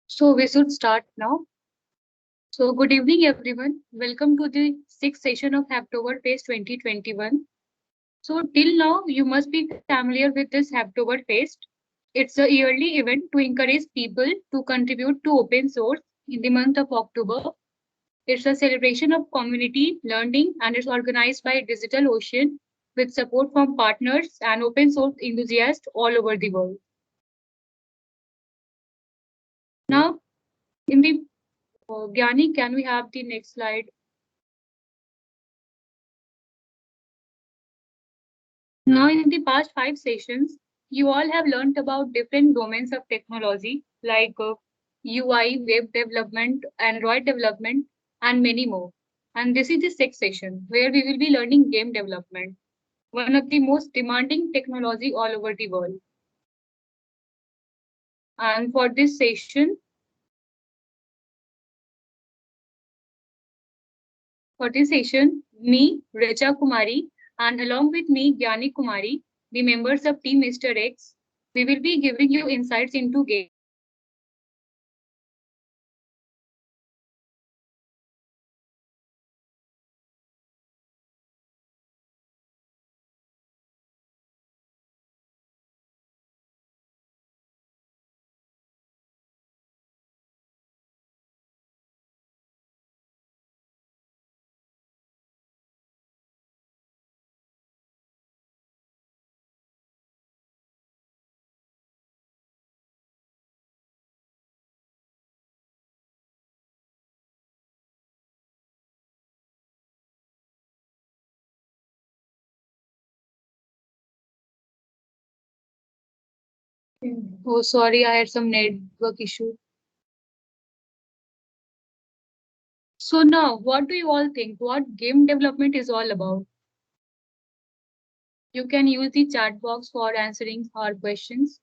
So we should start now. So good evening, everyone. Welcome to the sixth session of Hacktoberfest 2021. So till now, you must be familiar with this Hacktoberfest. It's a yearly event to encourage people to contribute to open source in the month of October. It's a celebration of community learning and it's organized by Digital Ocean with support from partners and open source enthusiasts all over the world. Now, in the Gyani, can we have the next slide? Now, in the past five sessions, you all have learned about different domains of technology like UI, web development, Android development, and many more. And this is the sixth session where we will be learning game development, one of the most demanding technology all over the world. And for this session, me, Richa Kumari, and along with me, Gyani Kumari, the members of Team Mr. X, we will be giving you insights into game development and how it will look like and what all it takes to finally make a game. So let's start. Oh, sorry, I had some network issue. So now, what do you all think? What game development is all about? You can use the chat box for answering our questions.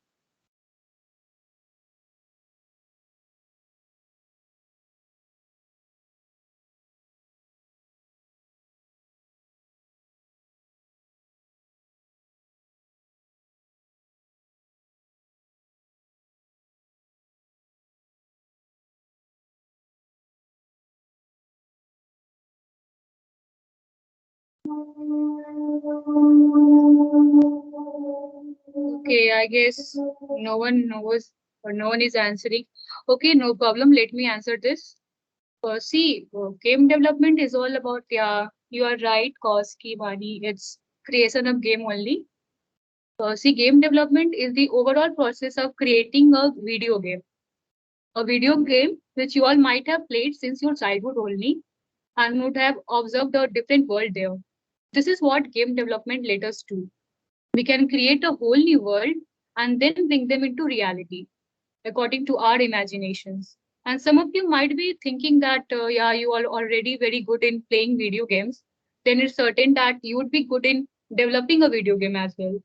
Okay, I guess no one knows or no one is answering. Okay, no problem. Let me answer this. Game development is all about, yeah, you are right, Koski, Vani, it's creation of game only. Game development is the overall process of creating a video game. A video game which you all might have played since your childhood only and would have observed a different world there. This is what game development let us do. We can create a whole new world and then bring them into reality according to our imaginations. And some of you might be thinking that, yeah, you are already very good in playing video games. Then it's certain that you would be good in developing a video game as well.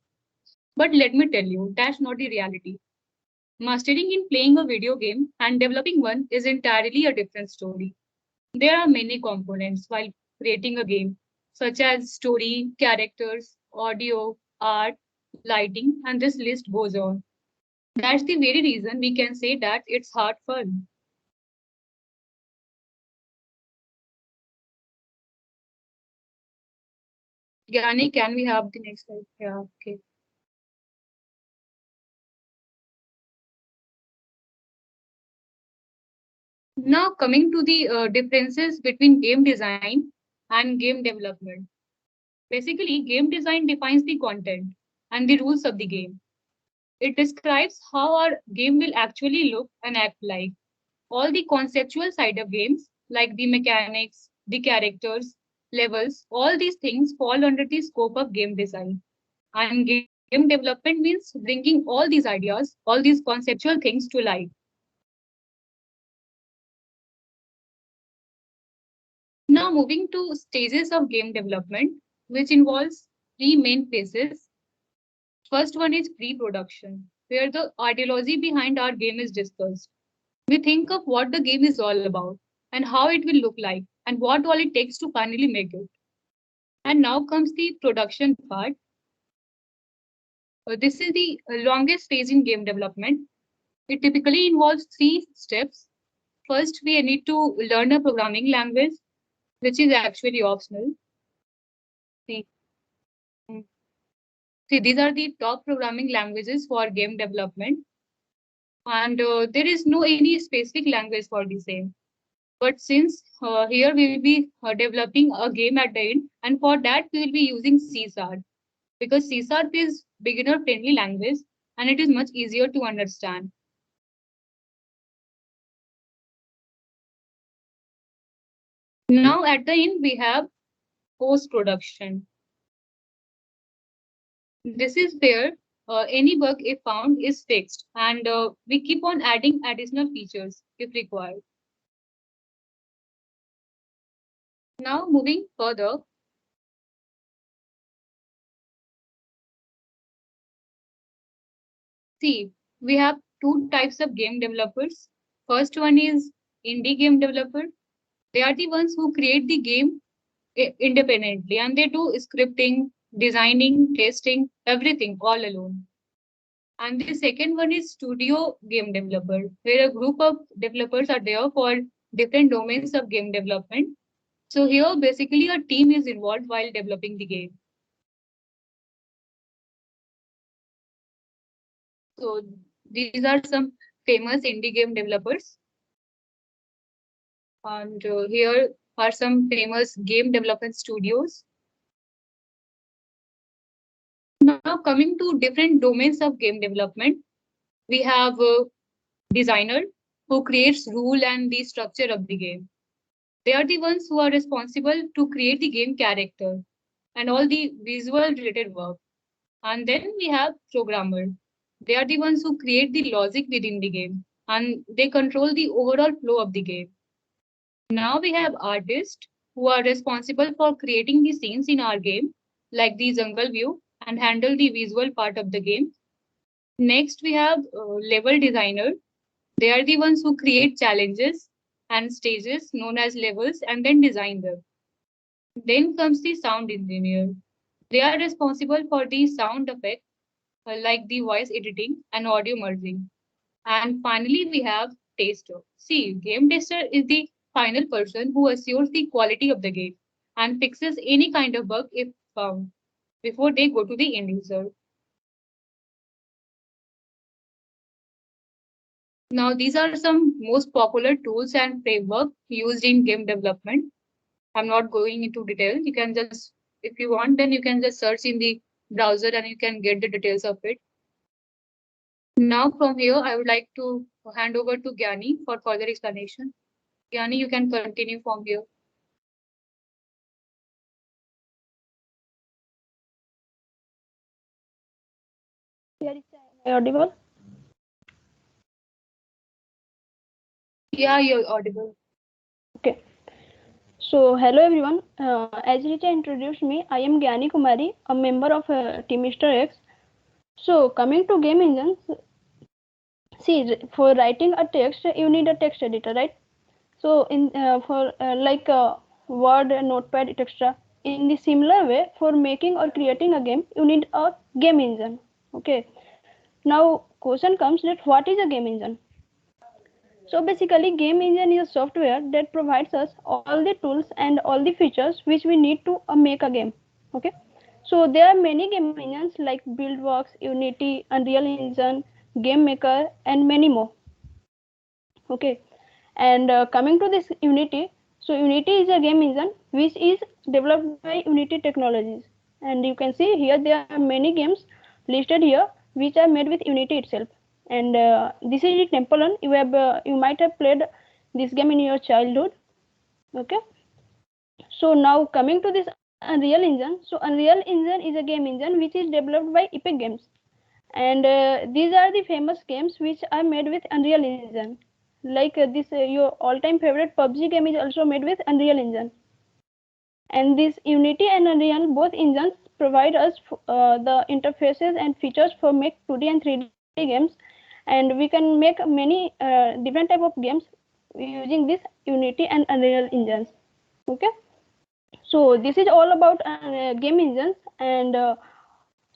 But let me tell you, that's not the reality. Mastering in playing a video game and developing one is entirely a different story. There are many components while creating a game, such as story, characters, audio, art, lighting, and this list goes on. That's the very reason we can say that it's hard fun. Yani, can we have the next slide? Yeah, okay. Now coming to the differences between game design and game development. Basically, game design defines the content and the rules of the game. It describes how our game will actually look and act like. All the conceptual side of games, like the mechanics, the characters, levels, all these things fall under the scope of game design. And game development means bringing all these ideas, all these conceptual things to life. Now, moving to stages of game development, which involves three main phases. First one is pre-production, where the ideology behind our game is discussed. We think of what the game is all about and how it will look like and what all it takes to finally make it. And now comes the production part. This is the longest phase in game development. It typically involves 3 steps. First, we need to learn a programming language, which is actually optional. See, see, these are the top programming languages for game development, and there is no any specific language for the same. But since here we will be developing a game at the end, and for that we will be using C Sharp, because C Sharp is beginner friendly language and it is much easier to understand. Now at the end we have post production. This is where any bug if found is fixed, and we keep on adding additional features if required. Now moving further, see, we have 2 types of game developers. First one is indie game developer. They are the ones who create the game independently, and they do scripting, designing, testing, everything all alone. And the second one is studio game developer, where a group of developers are there for different domains of game development. So here basically a team is involved while developing the game. So these are some famous indie game developers. And here are some famous game development studios. Now coming to different domains of game development, we have designer who creates rule and the structure of the game. They are the ones who are responsible to create the game character and all the visual related work. And then we have programmer. They are the ones who create the logic within the game and they control the overall flow of the game. Now we have artists who are responsible for creating the scenes in our game, like the jungle view, and handle the visual part of the game. Next, we have level designer. They are the ones who create challenges and stages known as levels and then design them. Then comes the sound engineer. They are responsible for the sound effect like the voice editing and audio merging. And finally, we have tester. See, game tester is the final person who assures the quality of the game and fixes any kind of bug if found before they go to the end user. Now, these are some most popular tools and framework used in game development. I'm not going into detail. You can just, if you want, then you can just search in the browser and you can get the details of it. Now, from here, I would like to hand over to Gyani for further explanation. Gyani, you can continue from here. Am I audible? Yeah, you're audible. Okay. So, hello everyone. As Richa introduced me, I am Gyani Kumari, a member of Team Mr. X. So, coming to game engines, see, for writing a text, you need a text editor, right? So, in for like Word, Notepad, etc. In the similar way, for making or creating a game, you need a game engine. Okay. Now, question comes that what is a game engine? So basically, game engine is a software that provides us all the tools and all the features which we need to make a game. Okay. So there are many game engines like BuildWorks, Unity, Unreal Engine, Game Maker, and many more. Okay. And coming to this Unity, so Unity is a game engine which is developed by Unity Technologies. And you can see here there are many games listed here which are made with Unity itself. And this is the Temple Run. You might have played this game in your childhood. Okay. So now coming to this Unreal Engine. So Unreal Engine is a game engine which is developed by Epic Games. And these are the famous games which are made with Unreal Engine. Like this, your all-time favorite PUBG game is also made with Unreal Engine. And this Unity and Unreal, both engines provide us the interfaces and features for make 2D and 3D games, and we can make many different type of games using this Unity and Unreal engines. Okay, so this is all about game engines, and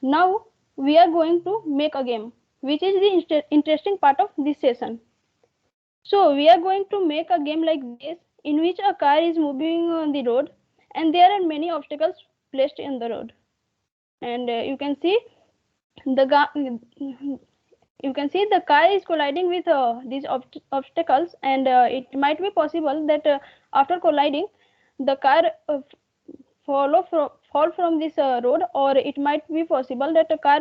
now we are going to make a game. which is the interesting part of this session. So we are going to make a game like this in which a car is moving on the road and there are many obstacles placed in the road. And you can see the car is colliding with these obstacles, and it might be possible that after colliding the car fall from this road, or it might be possible that a car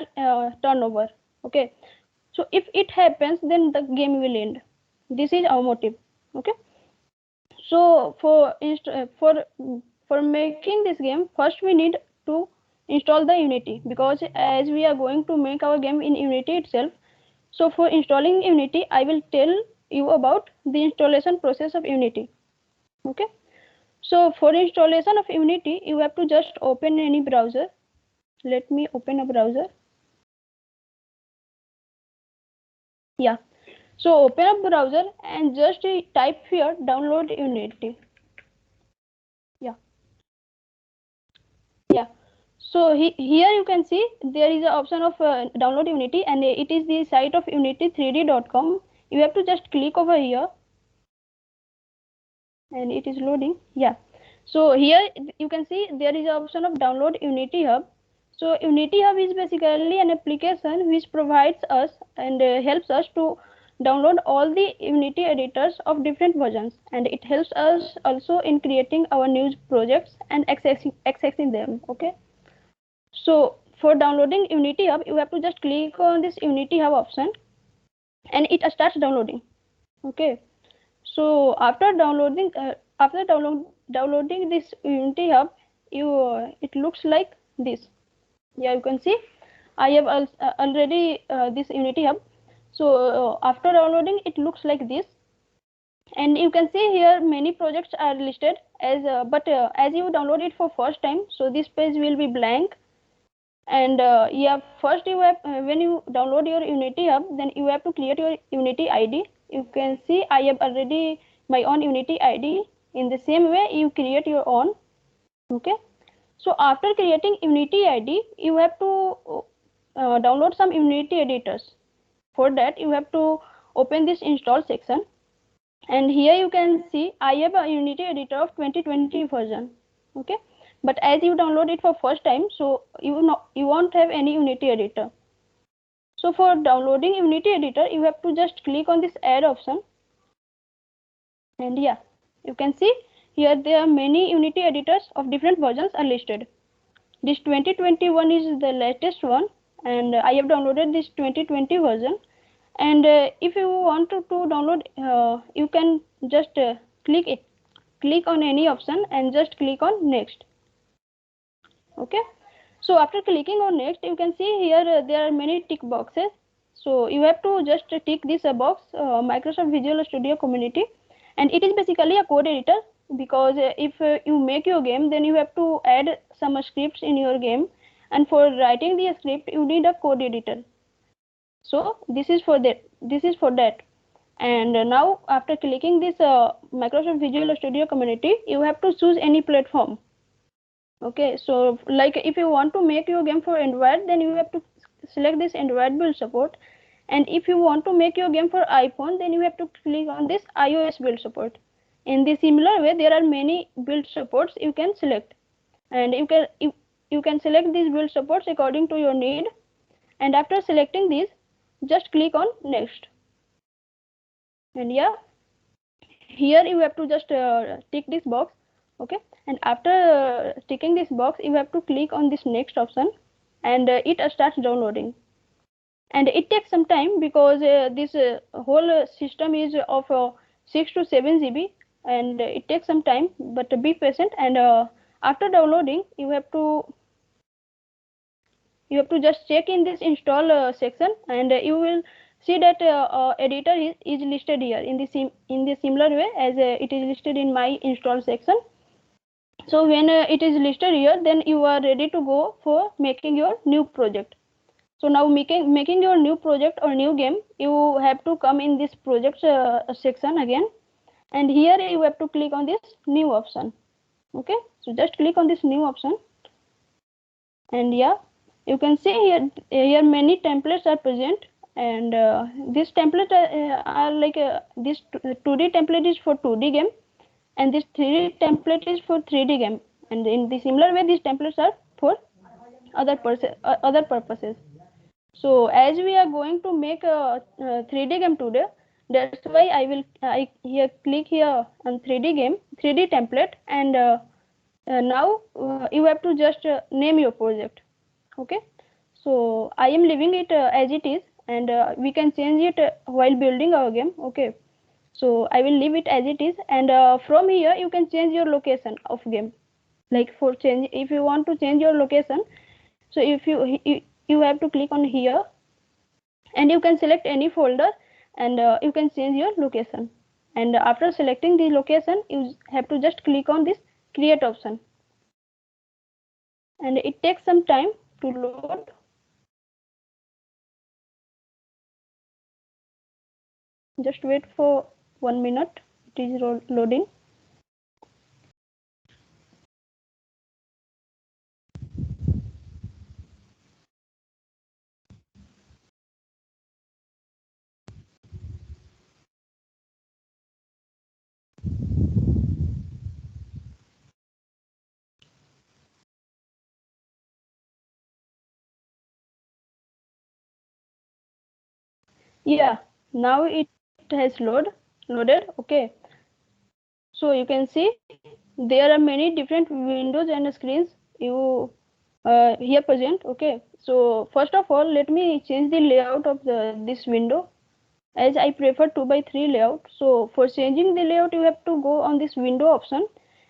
turn over. Okay, so if it happens, then the game will end. This is our motive. Okay, so for making this game, first we need to install the Unity, because as we are going to make our game in Unity itself. So for installing Unity, I will tell you about the installation process of Unity. Okay, so for installation of Unity, you have to just open any browser. Let me open a browser. Yeah, so open up browser and just type here download Unity. Yeah, so here you can see there is an option of download Unity, and it is the site of unity3d.com. You have to just click over here, and it is loading. Yeah, so here you can see there is an option of download Unity Hub. So Unity Hub is basically an application which provides us and helps us to download all the Unity editors of different versions, and it helps us also in creating our new projects and accessing them. Okay, so for downloading Unity Hub, you have to just click on this Unity Hub option, and it starts downloading. Okay, so after downloading this Unity Hub, it looks like this. Yeah, you can see I have already this Unity Hub. So after downloading, it looks like this, and you can see here many projects are listed as but as you download it for first time, so this page will be blank. And yeah, first you have when you download your Unity Hub, then you have to create your Unity ID. You can see I have already my own Unity ID. In the same way, you create your own. Okay, so after creating Unity ID, you have to download some Unity editors. For that, you have to open this install section, and here you can see I have a Unity editor of 2020 version. Okay, but as you download it for first time, so you won't have any Unity editor. So for downloading Unity editor, you have to just click on this add option, and yeah, you can see here there are many Unity editors of different versions are listed. This 2021 is the latest one, and I have downloaded this 2020 version. And if you want to download, you can just click on any option and just click on next. Okay, so after clicking on next, you can see here there are many tick boxes. So you have to just tick this box, Microsoft Visual Studio Community, and it is basically a code editor, because if you make your game, then you have to add some scripts in your game, and for writing the script you need a code editor. So this is for that. And now after clicking this Microsoft Visual Studio Community, you have to choose any platform. Okay, so like if you want to make your game for Android, then you have to select this Android build support, and if you want to make your game for iPhone, then you have to click on this iOS build support. In the similar way, there are many build supports you can select, and you can select these build supports according to your need. And after selecting these, just click on next. And yeah, here you have to just tick this box. Okay, and after ticking this box, you have to click on this next option, and it starts downloading. And it takes some time, because this whole system is of 6 to 7 GB, and it takes some time, but be patient. And after downloading, you have to just check in this install section, and you will see that editor is listed here in the similar way as it is listed in my install section. So when it is listed here, then you are ready to go for making your new project. So now making your new project or new game, you have to come in this project section again, and here you have to click on this new option. Okay, so just click on this new option, and yeah, you can see here many templates are present. and this template are like this 2D template is for 2D game, and this 3D template is for 3D game, and in the similar way these templates are for other purposes. So as we are going to make a 3D game today, that's why I here click here on 3D game 3D template, and now you have to just name your project. Okay, so I am leaving it as it is, and we can change it while building our game. Okay, so I will leave it as it is, and from here you can change your location of game. Like for change, if you want to change your location, so if you have to click on here, and you can select any folder, and you can change your location. And after selecting the location, you have to just click on this create option, and it takes some time to load. Just wait for 1 minute, it is loading. Yeah, now it has loaded. Okay, so you can see there are many different windows and screens you here present. Okay, so first of all, let me change the layout of this window, as I prefer 2 by 3 layout. So for changing the layout, you have to go on this window option,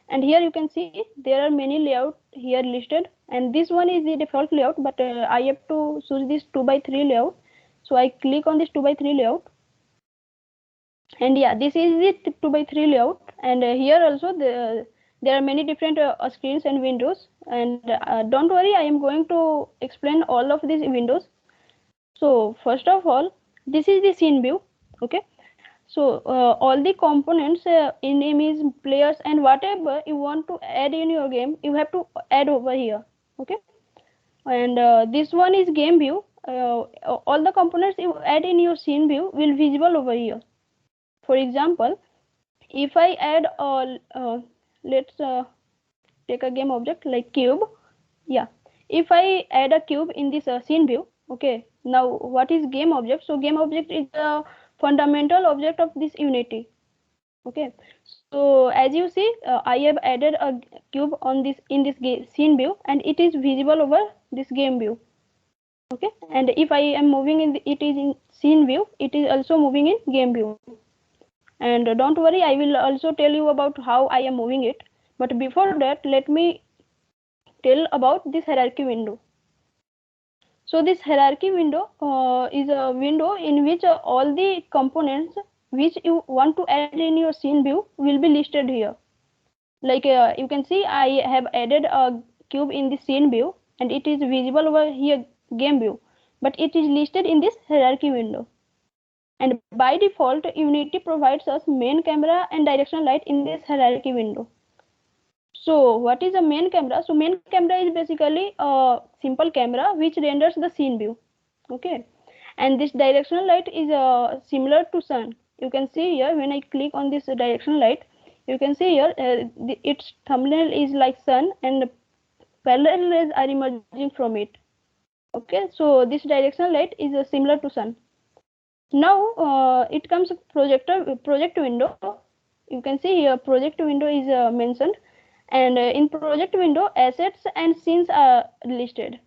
and here you can see there are many layout here listed, and this one is the default layout, but I have to choose this 2 by 3 layout. So I click on this 2 by 3 layout, and yeah, this is the 2 by 3 layout, and here also there are many different screens and windows, and don't worry, I am going to explain all of these windows. So first of all, this is the scene view. Okay, so all the components, enemies, players, and whatever you want to add in your game, you have to add over here. Okay, and this one is game view. All the components you add in your scene view will visible over here. For example, if I add let's take a game object like cube. Yeah, if I add a cube in this scene view. Okay, now what is game object? So game object is the fundamental object of this Unity. Okay, so as you see, I have added a cube on this in this scene view, and it is visible over this game view. Okay, and if I am moving it is in scene view, it is also moving in game view. And don't worry, I will also tell you about how I am moving it. But before that, let me tell about this hierarchy window. So this hierarchy window is a window in which all the components which you want to add in your scene view will be listed here. Like you can see, I have added a cube in the scene view, and it is visible over here game view, but it is listed in this hierarchy window. And by default, Unity provides us main camera and directional light in this hierarchy window. So what is a main camera? So main camera is basically a simple camera which renders the scene view. Okay, and this directional light is similar to sun. You can see here when I click on this directional light, you can see here its thumbnail is like sun, and parallel rays are emerging from it. Okay, so this directional light is similar to sun. Now it comes project window. You can see here project window is mentioned, and in project window, assets and scenes are listed.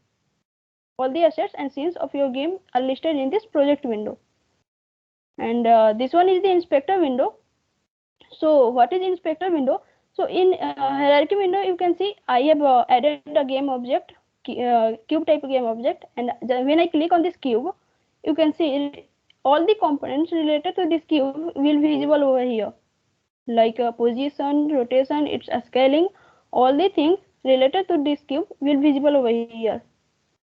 All the assets and scenes of your game are listed in this project window. And this one is the inspector window. So what is inspector window? So in hierarchy window, you can see I have added a game object, cube type game object, and when I click on this cube, you can see all the components related to this cube will be visible over here, like position, rotation, its scaling, all the things related to this cube will be visible over here.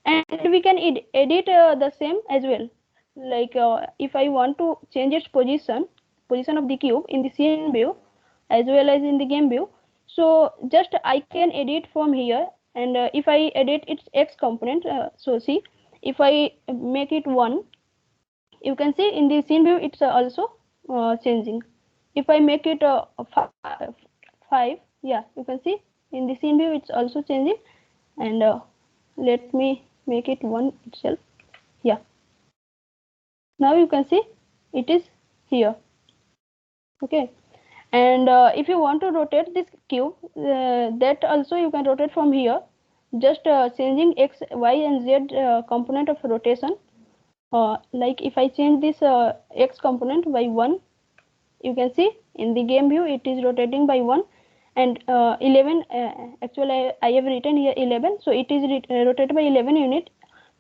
And we can edit the same as well. Like if I want to change its position of the cube in the scene view as well as in the game view, so just I can edit from here. And if I edit its x component, so see, if I make it 1, you can see in the scene view it's also changing. If I make it 5, yeah, you can see in the scene view it's also changing. And let me make it 1 itself. Yeah, now you can see it is here. Okay, and if you want to rotate this cube, that also you can rotate from here, just changing x, y and z component of rotation. Like if I change this x component by 1, you can see in the game view it is rotating by 1, and 11, actually I have written here 11, so it is rotated by 11 unit.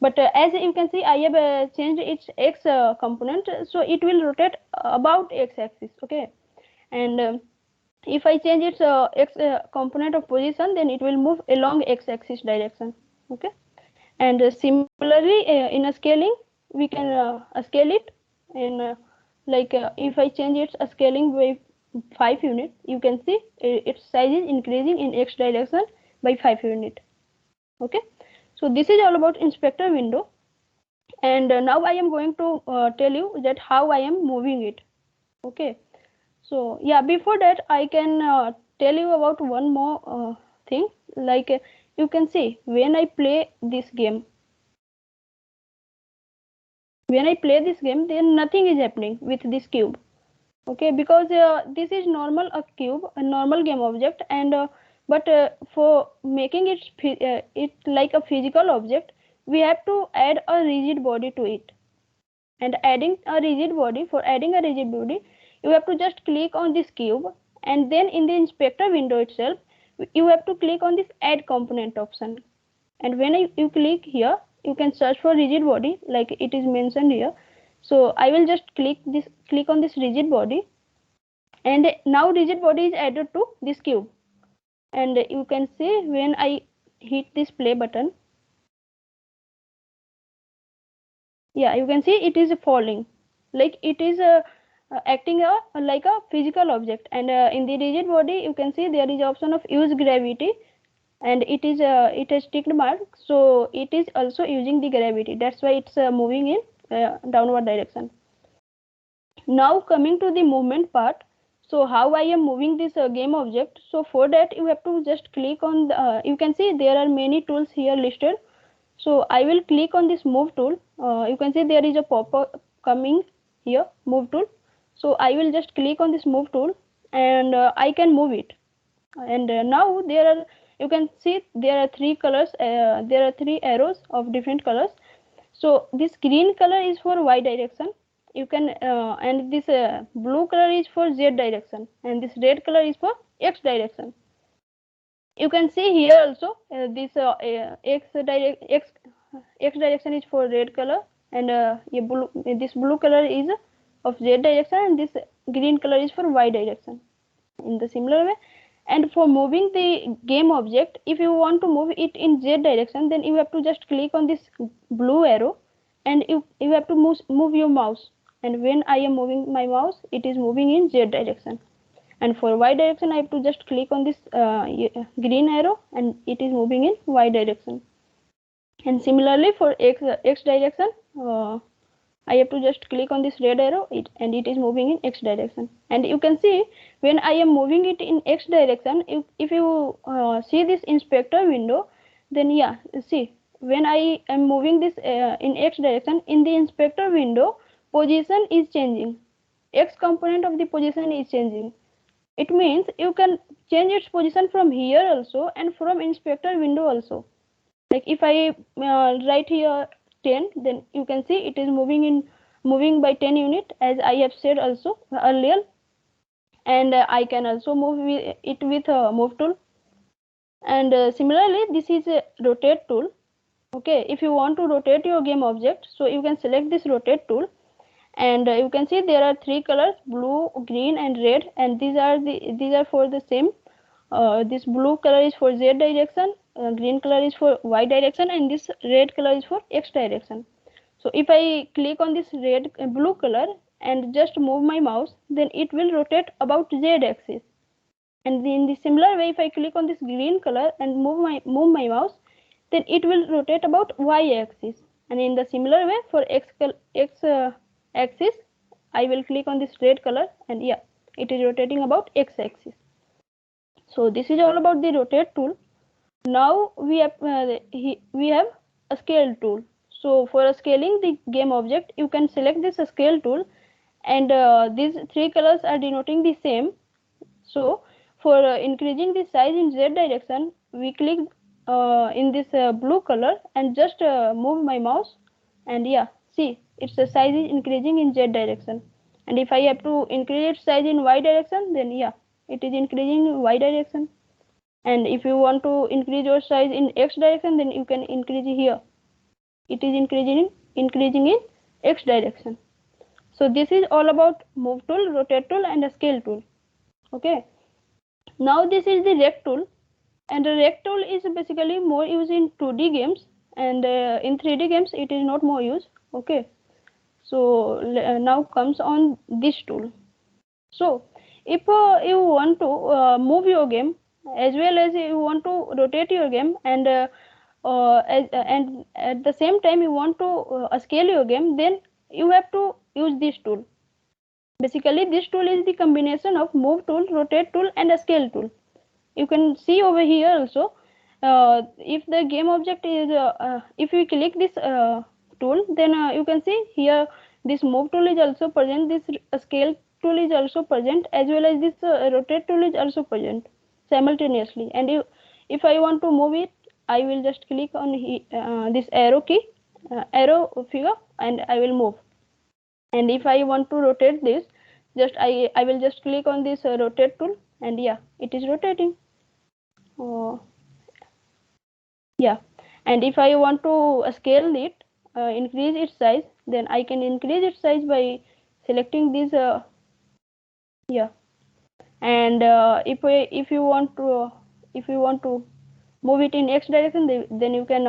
But as you can see, I have changed its x component, so it will rotate about x axis. Okay, and if I change its x component of position, then it will move along x axis direction. Okay, and similarly in a scaling, we can scale it. And like if I change its scaling by 5 unit, you can see its size is increasing in x direction by 5 unit. Okay, so this is all about inspector window. And now I am going to tell you that how I am moving it. Okay, so yeah, before that I can tell you about one more thing. Like you can see when I play this game, then nothing is happening with this cube. Okay, because this is normal a cube, a normal game object. And but for making it like a physical object, we have to add a rigid body to it. And adding a rigid body, for adding a rigid body, you have to just click on this cube, and then in the inspector window itself, you have to click on this add component option. And when you click here, you can search for rigid body like it is mentioned here. So I will just click on this rigid body, and now rigid body is added to this cube. And you can see when I hit this play button, yeah, you can see it is falling, like it is acting like a physical object. And in the rigid body, you can see there is option of use gravity, and it has ticked mark, so it is also using the gravity. That's why it's moving in downward direction. Now coming to the movement part. So how I am moving this game object? So for that, you have to just click on the, you can see there are many tools here listed. So I will click on this move tool. You can see there is a pop-up coming here, move tool. So I will just click on this move tool, and I can move it. And now you can see there are 3 colors, there are 3 arrows of different colors. So this green color is for y direction, you can and this blue color is for z direction, and this red color is for x direction. You can see here also this x direction is for red color, and this blue color is of z direction, and this green color is for y direction, in the similar way. And for moving the game object, if you want to move it in z direction, then you have to just click on this blue arrow, and you have to move your mouse. And when I am moving my mouse, it is moving in z direction. And for y direction, I have to just click on this green arrow, and it is moving in y direction. And similarly for x direction, I have to just click on this red arrow, and it is moving in x direction. And you can see when I am moving it in x direction, if you see this inspector window, then yeah, see when I am moving this in x direction, in the inspector window, position is changing. X component of the position is changing. It means you can change its position from here also, and from inspector window also. Like if I write here 10, then you can see it is moving by 10 unit, as I have said also earlier. And I can also move it with a move tool. And similarly, this is a rotate tool. Okay, if you want to rotate your game object, so you can select this rotate tool, and you can see there are 3 colors, blue, green and red, and these are for the same. This blue color is for z direction, green color is for y direction, and this red color is for x direction. So if I click on this blue color and just move my mouse, then it will rotate about z axis. And in the similar way, if I click on this green color and move my mouse, then it will rotate about y axis. And in the similar way, for axis, I will click on this red color, and yeah, it is rotating about x axis. So this is all about the rotate tool. Now we have a scale tool. So for scaling the game object, you can select this scale tool, and these three colors are denoting the same. So for increasing the size in z direction, we click in this blue color and just move my mouse, and yeah, see, its size is increasing in z direction. And if I have to increase its size in y direction, then yeah, it is increasing in y direction. And if you want to increase your size in x direction, then you can increase here. It is increasing in x direction. So this is all about move tool, rotate tool, and a scale tool. Okay. Now this is the rect tool, and the rect tool is basically more used in 2D games, and in 3D games it is not more used. Okay. So now comes on this tool. So if you want to move your game, as well as you want to rotate your game, and and at the same time you want to scale your game, then you have to use this tool. Basically this tool is the combination of move tool, rotate tool, and a scale tool. You can see over here also, if the game object is if we click this tool, then you can see here this move tool is also present, this scale tool is also present, as well as this rotate tool is also present simultaneously. And if I want to move it, I will just click on this arrow key, arrow figure, and I will move. And if I want to rotate this, just I will just click on this rotate tool, and yeah, it is rotating. Yeah, and if I want to scale it, increase its size, then I can increase its size by selecting this. Yeah, and if you want to move it in x direction, then you can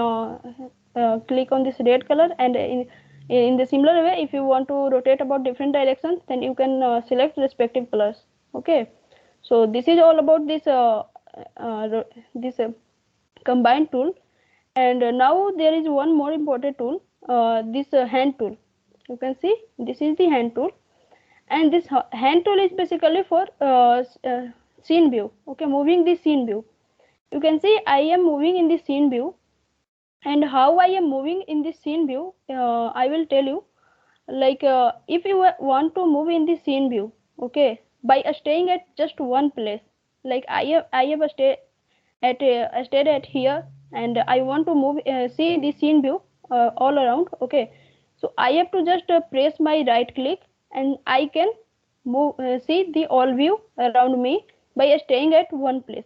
click on this red color, and in the similar way, if you want to rotate about different directions, then you can select respective colors. Okay, so this is all about this combined tool. And now there is one more important tool, this hand tool. You can see this is the hand tool, and this hand tool is basically for scene view. Okay, moving the scene view. You can see I am moving in the scene view, and how I am moving in the scene view, I will tell you. Like if you want to move in the scene view, okay, by staying at just one place, like I have stayed at here, and I want to move see the scene view all around. Okay, so I have to just press my right click, and I can move see the all view around me by staying at one place.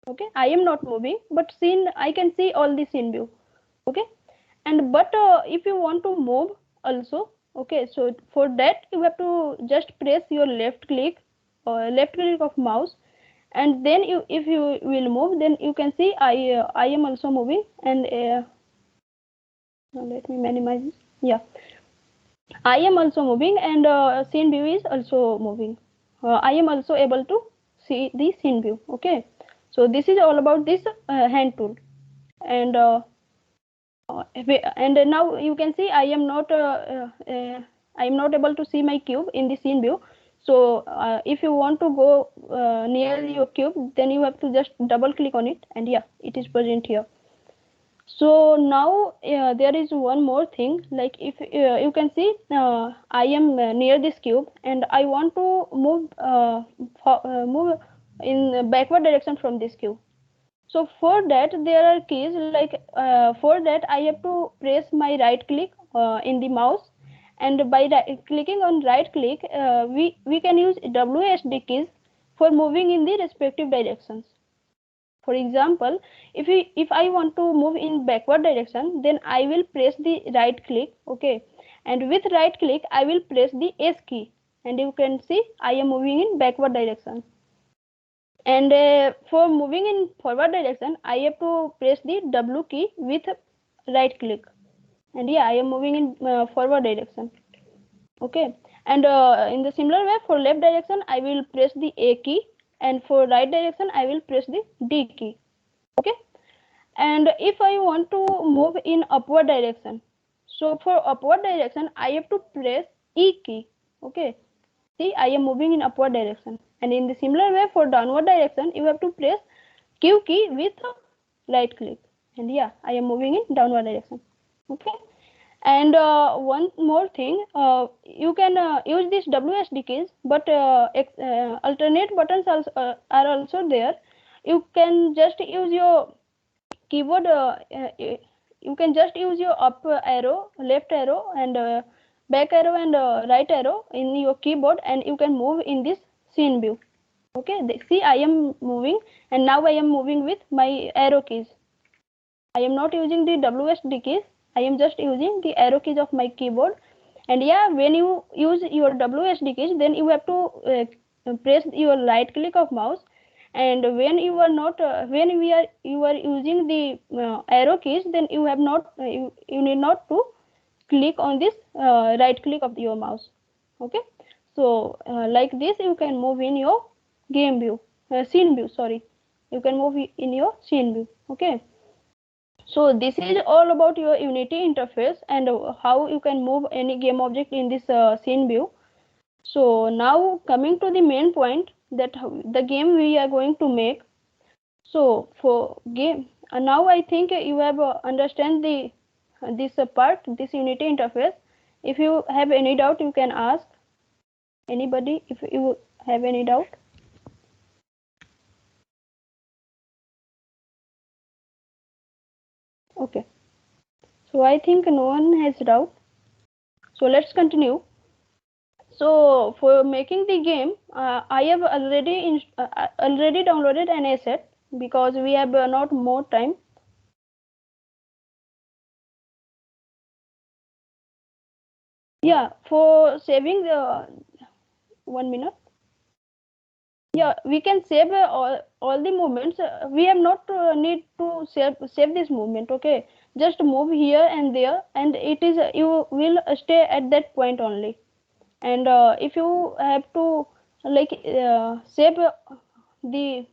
Okay, I am not moving, but scene I can see all the scene view. Okay, and but if you want to move also, okay, so for that you have to just press your left click of mouse, and then if you will move, then you can see I am also moving. And let me minimize this. Yeah, I am also moving, and scene view is also moving. I am also able to see the scene view. Okay, so this is all about this hand tool. And and now you can see I am not able to see my cube in the scene view. So if you want to go near your cube, then you have to just double click on it, and yeah, it is present here. So now there is one more thing, like if you can see I am near this cube, and I want to move in backward direction from this cube. So for that there are keys, like for that I have to press my right click in the mouse, and by clicking on right click, we can use WSD keys for moving in the respective directions. For example, if I want to move in backward direction, then I will press the right click. Okay, and with right click I will press the S key, and you can see I am moving in backward direction. And for moving in forward direction, I have to press the W key with right click, and yeah, I am moving in forward direction. Okay, and in the similar way, for left direction I will press the A key, and for right direction I will press the D key. Okay, and if I want to move in upward direction, so for upward direction I have to press E key. Okay. See, I am moving in upward direction, and in the similar way for downward direction, you have to press Q key with right click, and yeah, I am moving in downward direction. Okay. And one more thing, you can use these WSD keys, but alternate buttons are also there. You can just use your keyboard, you can just use your up arrow, left arrow, and back arrow, and right arrow in your keyboard, and you can move in this scene view. Okay, see, I am moving, and now I am moving with my arrow keys. I am not using the WSD keys. I am just using the arrow keys of my keyboard. And yeah, when you use your WSD keys, then you have to press your right click of mouse. And when you are not, when you are using the arrow keys, then you have not, you need not to click on this right click of your mouse. Okay, so like this, you can move in your game view, scene view. Sorry, you can move in your scene view. Okay. So this is all about your Unity interface and how you can move any game object in this scene view. So now coming to the main point, that the game we are going to make. So for game, now I think you have understand the this part, this Unity interface. If you have any doubt, you can ask anybody if you have any doubt. Okay. So I think no one has doubt. So let's continue. So for making the game, I have already downloaded an asset because we have not more time. Yeah, for saving the 1 minute. Yeah, we can save all the movements. We have not need to save this movement. Okay, just move here and there, and it is you will stay at that point only. And if you have to like save the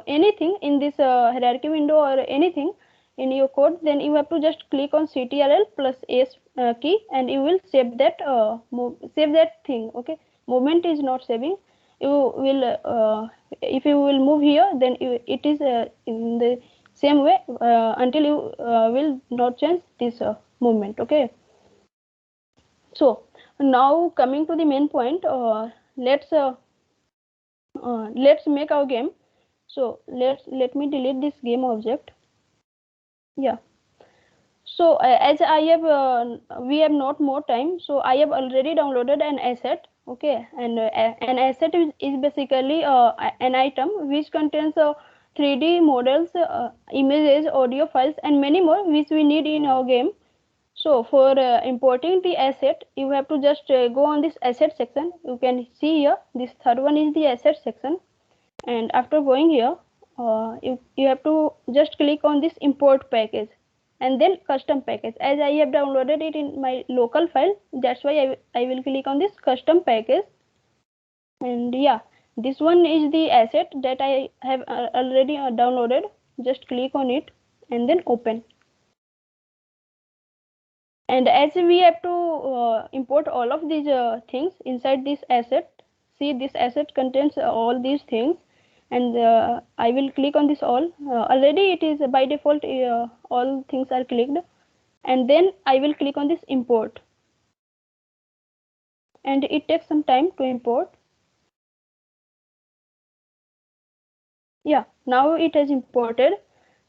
anything in this hierarchy window or anything in your code, then you have to just click on Ctrl plus S key, and you will save that save that thing. Okay, movement is not saving. You will if you will move here, then it is in the same way until you will not change this movement. Okay. So now coming to the main point, let's make our game. So let me delete this game object. Yeah. So as I have we have not more time, so I have already downloaded an asset. Okay, and an asset is basically an item which contains 3D models, images, audio files, and many more which we need in our game. So for importing the asset, you have to just go on this asset section. You can see here, this third one is the asset section. And after going here, you have to just click on this import package and then custom package. As I have downloaded it in my local file, that's why I will click on this custom package. And yeah, this one is the asset that I have already downloaded. Just click on it and then open. And as we have to import all of these things inside this asset, see, this asset contains all these things, and I will click on this all. Already it is by default all things are clicked, and then I will click on this import, and it takes some time to import. Yeah, now it has imported.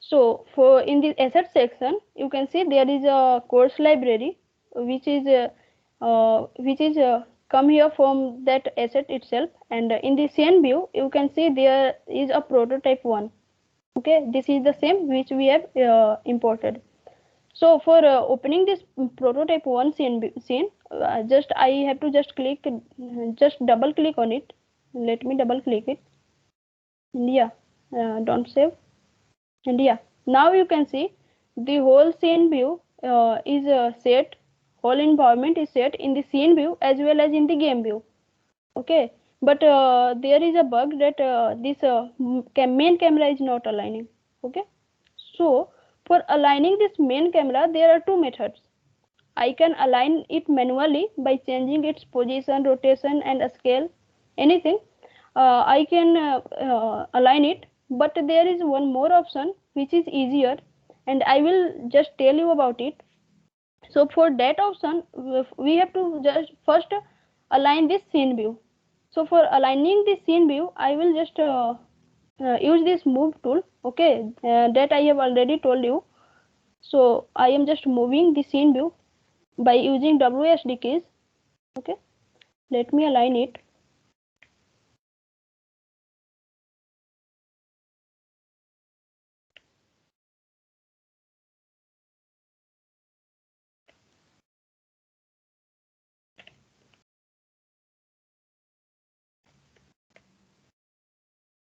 So for in the asset section, you can see there is a course library which is come here from that asset itself, and in the scene view you can see there is a prototype one. Okay, this is the same which we have imported. So for opening this prototype one scene, just I have to just click, just double click on it. Let me double click it. And yeah, don't save. And yeah, now you can see the whole scene view is set, whole environment is set in the scene view as well as in the game view. Okay, but there is a bug that this main camera is not aligning. Okay, so for aligning this main camera, there are two methods. I can align it manually by changing its position, rotation and scale, anything. I can align it, but there is one more option which is easier, and I will just tell you about it. So for that option, we have to just first align this scene view. So for aligning this scene view, I will just use this move tool. Okay, that I have already told you. So I am just moving the scene view by using WSD keys. Okay, let me align it.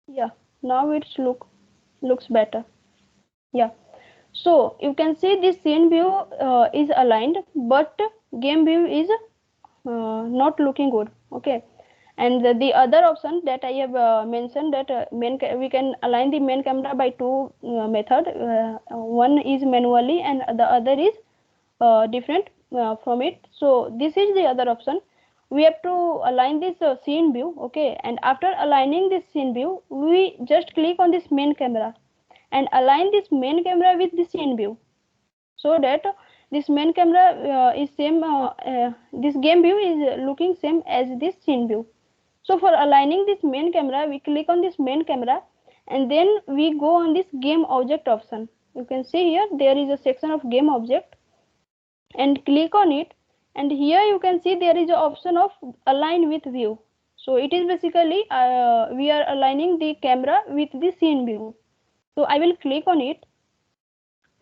Yeah, now it's looks better. Yeah, so you can see this scene view is aligned, but game view is not looking good. Okay, and the other option that I have mentioned, that we can align the main camera by two method. One is manually and the other is different from it. So this is the other option. We have to align this scene view. Okay, and after aligning this scene view, we just click on this main camera and align this main camera with the scene view, so that this main camera is same, this game view is looking same as this scene view. So for aligning this main camera, we click on this main camera and then we go on this game object option. You can see here there is a section of game object, and click on it, and here you can see there is an option of align with view. So it is basically we are aligning the camera with the scene view. So I will click on it,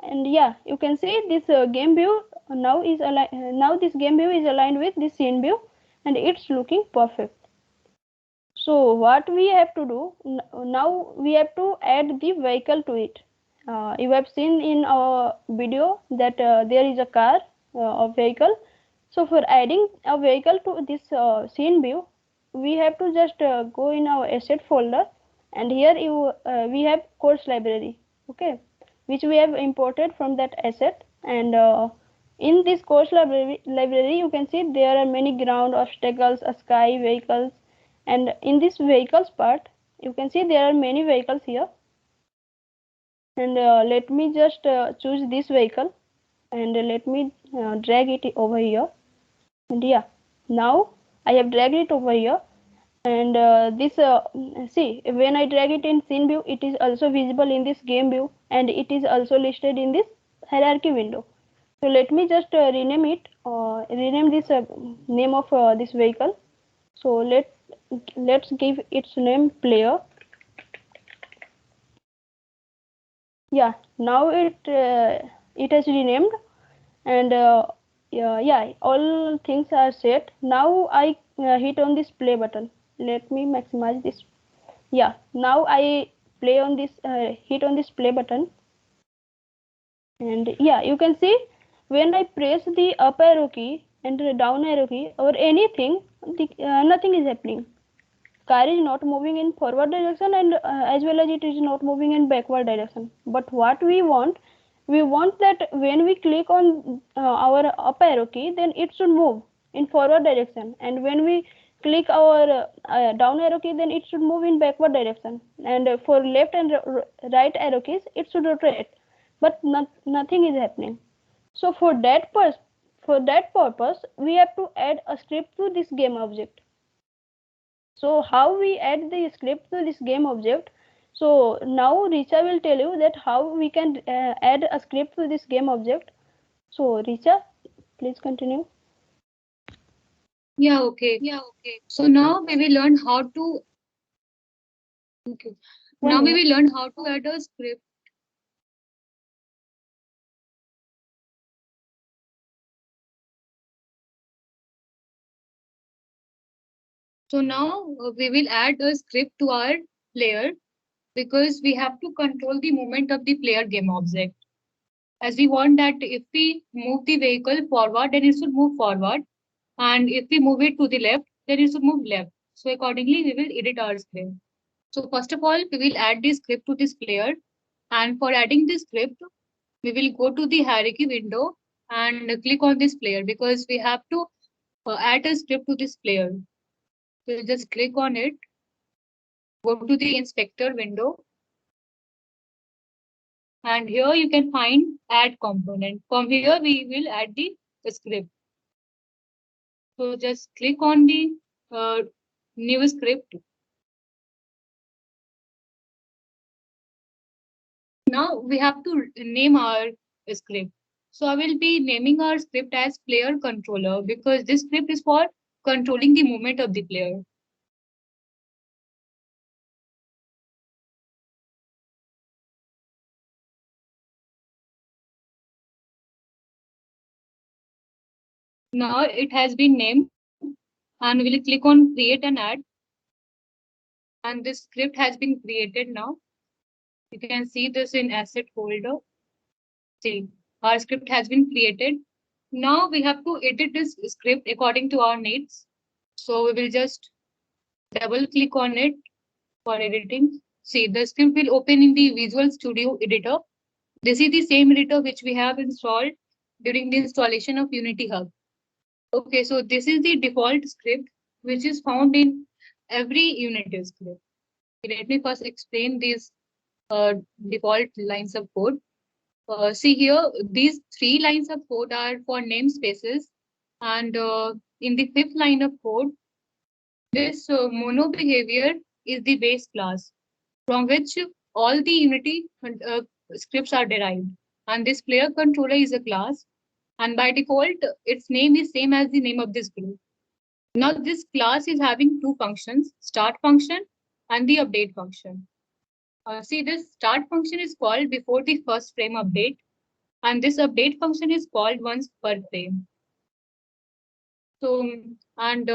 and yeah, you can see this game view now this game view is aligned with the scene view, and it's looking perfect. So what we have to do now, we have to add the vehicle to it. You have seen in our video that there is a car or vehicle. So for adding a vehicle to this scene view, we have to just go in our asset folder, and here we have course library. Okay, which we have imported from that asset, and in this course library you can see there are many ground, obstacles, sky, vehicles, and in this vehicles part you can see there are many vehicles here. And let me just choose this vehicle, and let me drag it over here, and yeah, now I have dragged it over here. And this see, when I drag it in scene view, it is also visible in this game view, and it is also listed in this hierarchy window. So let me just rename it, rename this name of this vehicle. So let's give its name player. Yeah, now it has renamed, and yeah, all things are set. Now I hit on this play button. Let me maximize this. Yeah, now I play on this hit on this play button, and yeah, you can see when I press the up arrow key and the down arrow key or anything, nothing is happening. Car is not moving in forward direction, and as well as it is not moving in backward direction. But what we want that when we click on our up arrow key, then it should move in forward direction, and when we click our down arrow key, then it should move in backward direction, and for left and right arrow keys it should rotate, but nothing is happening. So for that purpose we have to add a script to this game object. So how we add the script to this game object? So now Richa will tell you that how we can add a script to this game object. So Richa, please continue. Yeah, okay. So now we will learn how to, okay. One Now we minute. will learn how to add a script. So now we will add a script to our player, because we have to control the movement of the player game object. As we want that if we move the vehicle forward, then it should move forward. And if we move it to the left, then it should move left. So accordingly, we will edit our script. So first of all, we will add the script to this player. And for adding this script, we will go to the hierarchy window and click on this player because we have to add a script to this player. So just click on it, go to the inspector window, and here you can find add component. From here we will add the script. So just click on the new script. Now we have to name our script. So I will be naming our script as player controller because this script is for controlling the movement of the player. Now it has been named and we'll click on create and add, and this script has been created now. You can see this in asset folder. See, our script has been created. Now we have to edit this script according to our needs. So we will just double click on it for editing. See, the script will open in the Visual Studio Editor. This is the same editor which we have installed during the installation of Unity Hub. Okay, so this is the default script which is found in every Unity script. Let me first explain these default lines of code. See here, these 3 lines of code are for namespaces, and in the 5th line of code, this mono behavior is the base class from which all the Unity scripts are derived. And this player controller is a class, and by default, its name is same as the name of this group. Now, this class is having 2 functions: start function and the update function. See, this start function is called before the first frame update, and this update function is called once per frame. So, and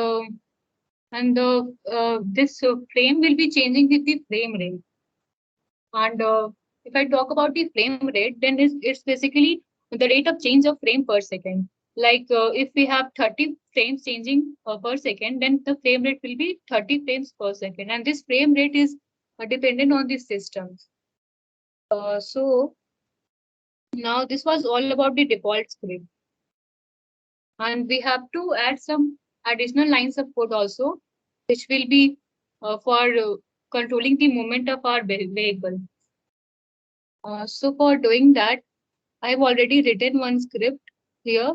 this frame will be changing with the frame rate. And if I talk about the frame rate, then it's basically the rate of change of frame per second. Like if we have 30 frames changing per second, then the frame rate will be 30 frames per second. And this frame rate is dependent on the system. So now this was all about the default script. And we have to add some additional lines of code also, which will be for controlling the movement of our vehicle. So for doing that, I've already written one script here.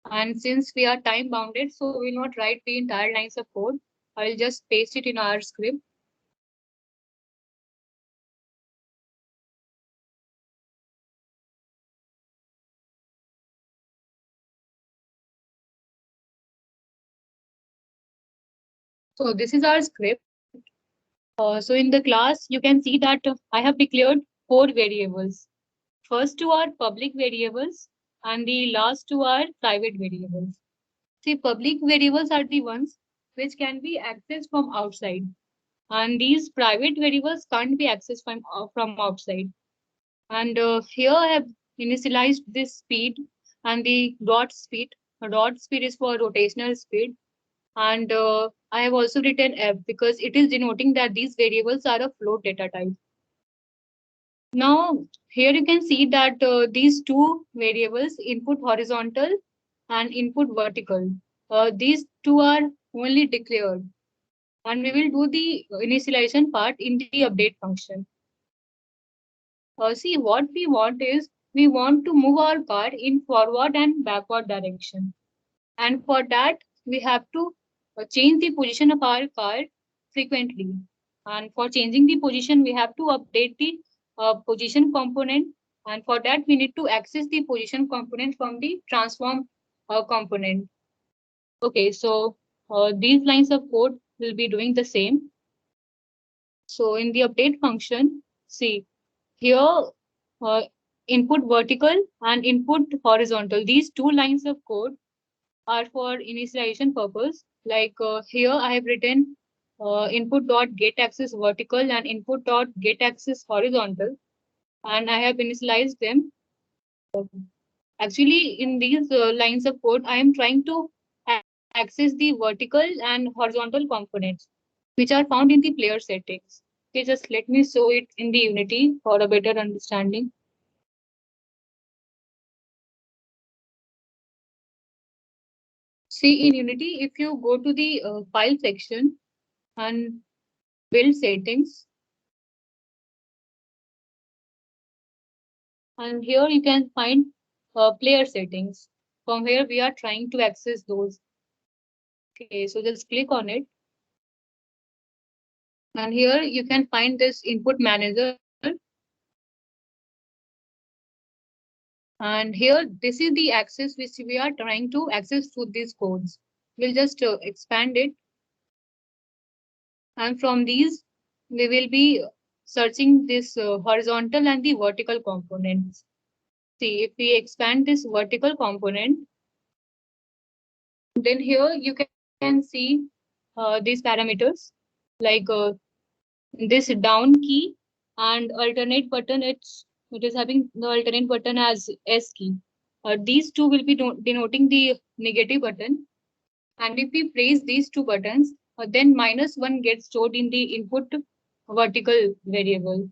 And since we are time bounded, so we will not write the entire lines of code. I'll just paste it in our script. So this is our script. So in the class, you can see that I have declared 4 variables. First 2 are public variables and the last 2 are private variables. See, public variables are the ones which can be accessed from outside, and these private variables can't be accessed from outside. And here I have initialized this speed and the dot speed. Dot speed is for rotational speed. And I have also written F because it is denoting that these variables are a float data type. Now, here you can see that these 2 variables, input horizontal and input vertical, these 2 are only declared. And we will do the initialization part in the update function. See, what we want is we want to move our car in forward and backward direction. And for that, we have to change the position of our car frequently. And for changing the position, we have to update the position component. And for that, we need to access the position component from the transform component. Okay, so these lines of code will be doing the same. So in the update function, see here, input vertical and input horizontal. These 2 lines of code are for initialization purpose. Like here I have written input dot get axis vertical and input dot get axis horizontal, and I have initialized them. Actually, in these lines of code, I am trying to access the vertical and horizontal components, which are found in the player settings. Okay, just let me show it in the Unity for a better understanding. See, in Unity, if you go to the file section and build settings, and here you can find player settings. From here, we are trying to access those. Okay, so just click on it. And here you can find this input manager. And here, this is the access which we are trying to access to these codes. We'll just expand it. And from these, we will be searching this horizontal and the vertical components. See, if we expand this vertical component, then here you can see these parameters like this down key and alternate button. It is having the alternate button as S key. These two will be denoting the negative button. And if we press these two buttons, then -1 gets stored in the input vertical variable.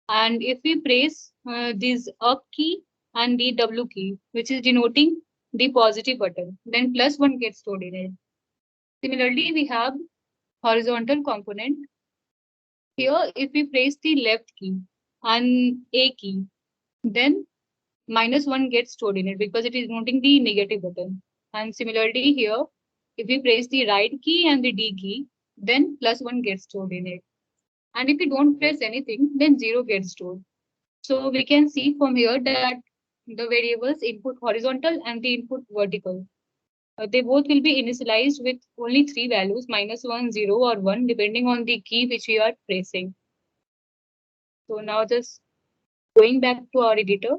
And if we press this up key and the W key, which is denoting the positive button, then +1 gets stored in it. Similarly, we have horizontal component. Here, if we press the left key and A key, then -1 gets stored in it because it is denoting the negative button. And similarly here, if we press the right key and the D key, then +1 gets stored in it. And if we don't press anything, then 0 gets stored. So we can see from here that the variables input horizontal and the input vertical. They both will be initialized with only three values, -1, 0, or 1, depending on the key which we are pressing. So now just going back to our editor.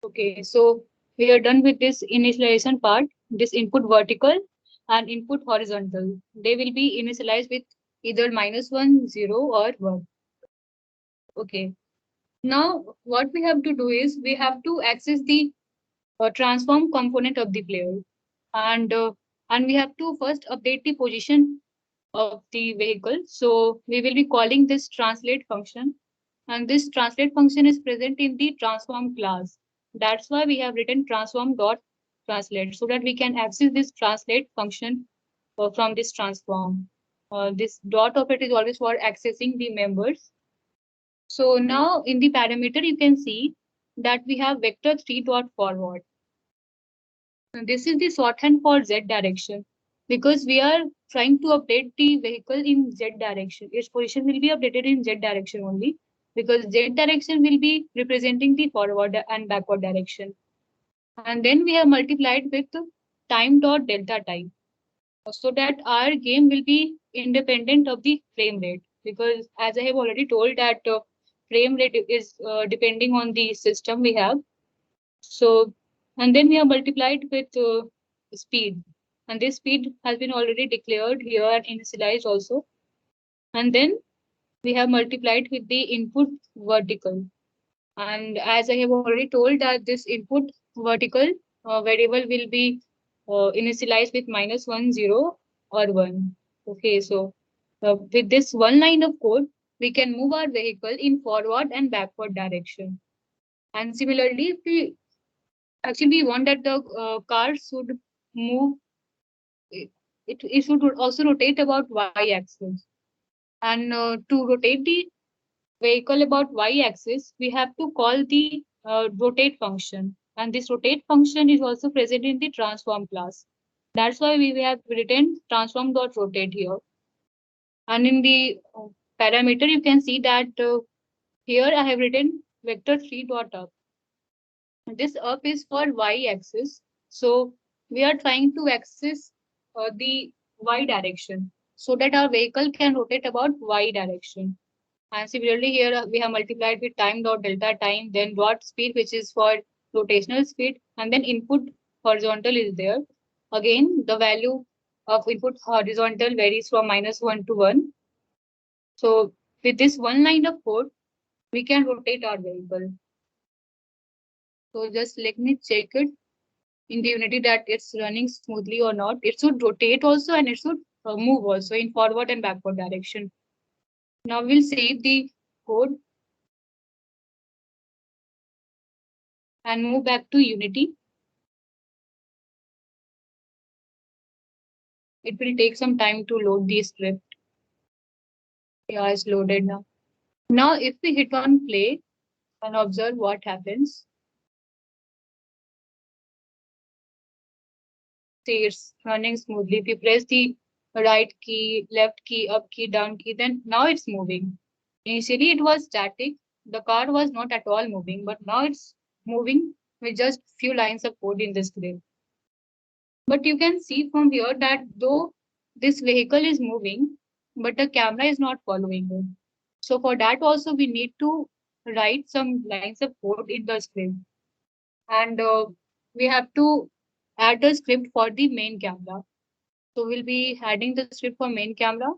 Okay, so we are done with this initialization part, this input vertical and input horizontal. They will be initialized with either -1, 0, or 1. Okay. Now, what we have to do is we have to access the transform component of the player, and uh, and we have to first update the position of the vehicle. So we will be calling this translate function, and this translate function is present in the transform class. That's why we have written transform dot translate so that we can access this translate function from this transform. This dot of it is always for accessing the members. So now in the parameter, you can see that we have vector 3 dot forward. This is the shorthand for Z direction because we are trying to update the vehicle in Z direction. Its position will be updated in Z direction only because Z direction will be representing the forward and backward direction. And then we have multiplied with time dot delta time so that our game will be independent of the frame rate because as I have already told that frame rate is depending on the system we have. So, and then we have multiplied with speed. And this speed has been already declared here and initialized also. And then we have multiplied with the input vertical. And as I have already told that this input vertical variable will be initialized with -1, 0, or 1. Okay, so with this one line of code, we can move our vehicle in forward and backward direction. And similarly, if we actually we want that the car should move, it should also rotate about y-axis. And to rotate the vehicle about y-axis, we have to call the rotate function. And this rotate function is also present in the transform class. That's why we have written transform.rotate here. And in the parameter, you can see that here I have written vector 3 dot up. This up is for y-axis. So we are trying to access the y direction so that our vehicle can rotate about y direction. And similarly here we have multiplied with time dot delta time, then dot speed which is for rotational speed, and then input horizontal is there. Again, the value of input horizontal varies from -1 to 1. So with this one line of code, we can rotate our vehicle. So just let me check it. in the Unity that it's running smoothly or not. It should rotate also and it should move also in forward and backward direction. Now we'll save the code and move back to Unity. It will take some time to load the script. Yeah, it's loaded now. Now if we hit on play and observe what happens, see it's running smoothly. If you press the right key, left key, up key, down key, then now it's moving. Initially it was static. The car was not at all moving, but now it's moving with just few lines of code in the script. But you can see from here that though this vehicle is moving, but the camera is not following it. So for that also we need to write some lines of code in the script. And we have to add a script for the main camera. So we'll be adding the script for main camera.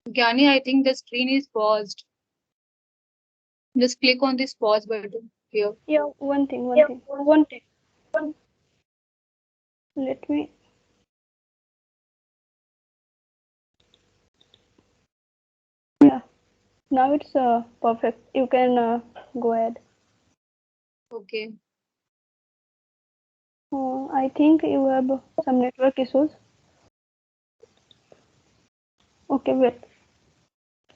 Gyani, I think the screen is paused. Just click on this pause button here. Yeah, one thing. One thing. Let me. Yeah. Now it's perfect. You can go ahead. Okay. I think you have some network issues. Okay,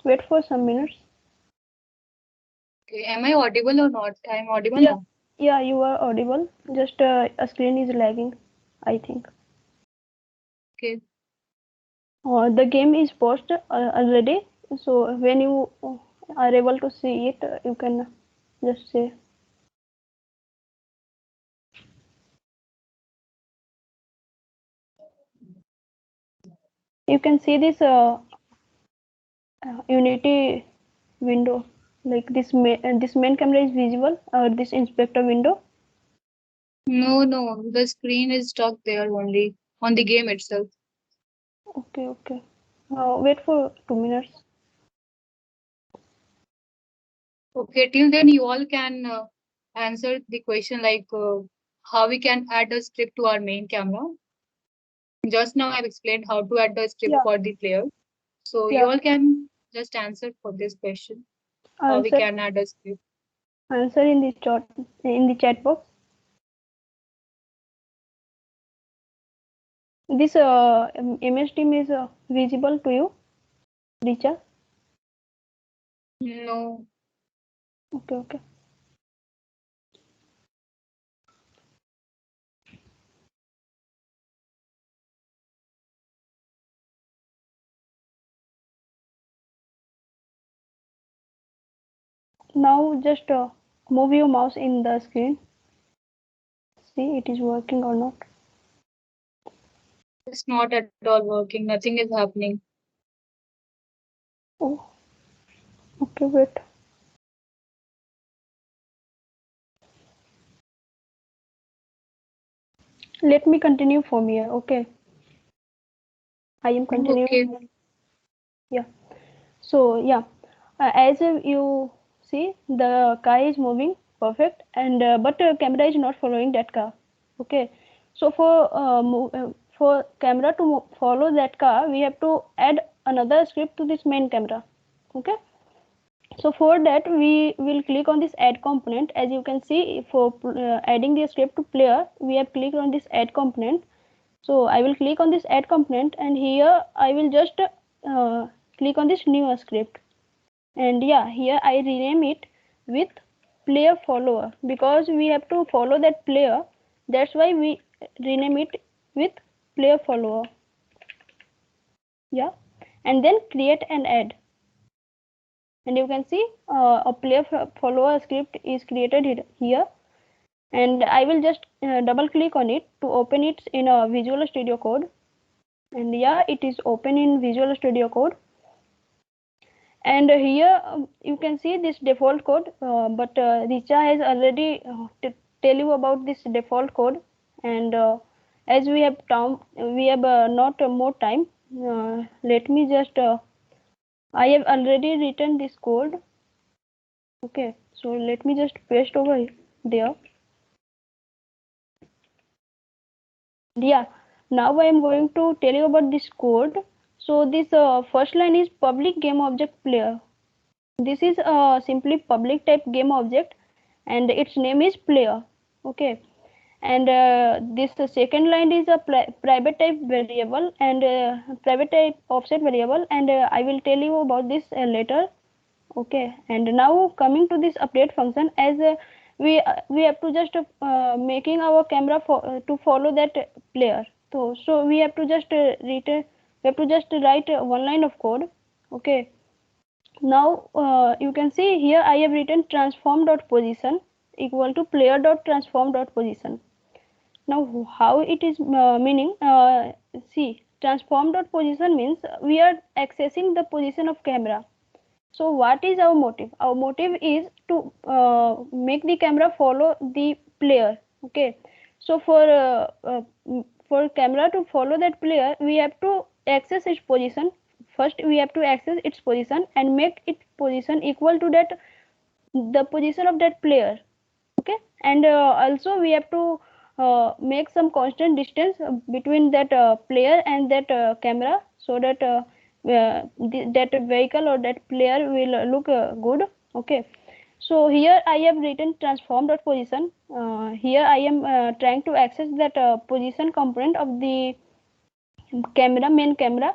wait for some minutes. Okay. Am I audible or not? I'm audible Yeah, now. yeah, you are audible. Just a screen is lagging, I think. Okay. The game is paused already, so when you are able to see it, you can just say. You can see this Unity window, like this main camera is visible, or this inspector window. No, no, the screen is stuck there only on the game itself. Okay, okay. Wait for 2 minutes. Okay, till then you all can answer the question like how we can add a script to our main camera. Just now I've explained how to add the script Yeah, for the player. So you yeah. all can just answer for this question, how we Answer, can add a script. answer in the chat box. This image team is visible to you, Richa? No, Okay, okay. Now just move your mouse in the screen. See it is working or not. it's not at all working. Nothing is happening. Oh, okay, wait. Let me continue from here. Okay, I am Okay. continuing. Yeah. So yeah, as you see, the car is moving perfect, and but camera is not following that car. Okay. So for camera to follow that car, we have to add another script to this main camera. Okay. So for that we will click on this add component. As you can see, for adding the script to player, we have clicked on this add component. So I will click on this add component, and here I will just click on this new script. And yeah, here I rename it with player follower, because we have to follow that player. That's why we rename it with player follower. Yeah. And then create and add. And you can see a player follower script is created here. And I will just double click on it to open it in a Visual Studio Code. and yeah, it is open in Visual Studio Code. And here you can see this default code, but Richa has already tell you about this default code. And as we have not more time, let me just I have already written this code. Okay, so let me just paste over there. Yeah, now I am going to tell you about this code. So this first line is public game object player. This is simply public type game object, and its name is player. Okay, and this second line is a private type variable and private type offset variable, and I will tell you about this later. Okay, and now coming to this update function, as we have to just making our camera to follow that player. So we have to just we have to just write one line of code. Okay, now you can see here I have written transform dot position equal to player dot transform dot position. Now how it is meaning, see, transform dot position means we are accessing the position of camera. So what is our motive? Our motive is to make the camera follow the player. Okay, so for camera to follow that player, we have to access its position. First we have to access its position and make its position equal to that the position of that player. Okay, and also we have to make some constant distance between that player and that camera, so that that vehicle or that player will look good. Okay, so here I have written transform dot position. Here I am trying to access that position component of the camera, main camera,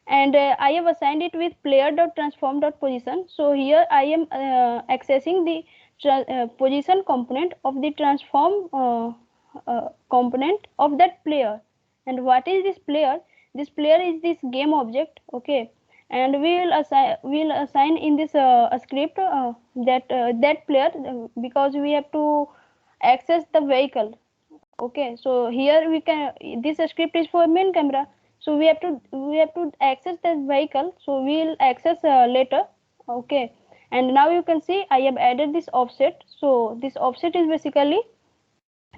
and I have assigned it with player dot transform dot position. So here I am accessing the position component of the transform component of that player. And what is this player? This player is this game object. Okay, and we will assign in this a script that player, because we have to access the vehicle. Okay, so here we can, this script is for main camera, so we have to access that vehicle, so we'll access later. Okay, and now you can see I have added this offset. So this offset is basically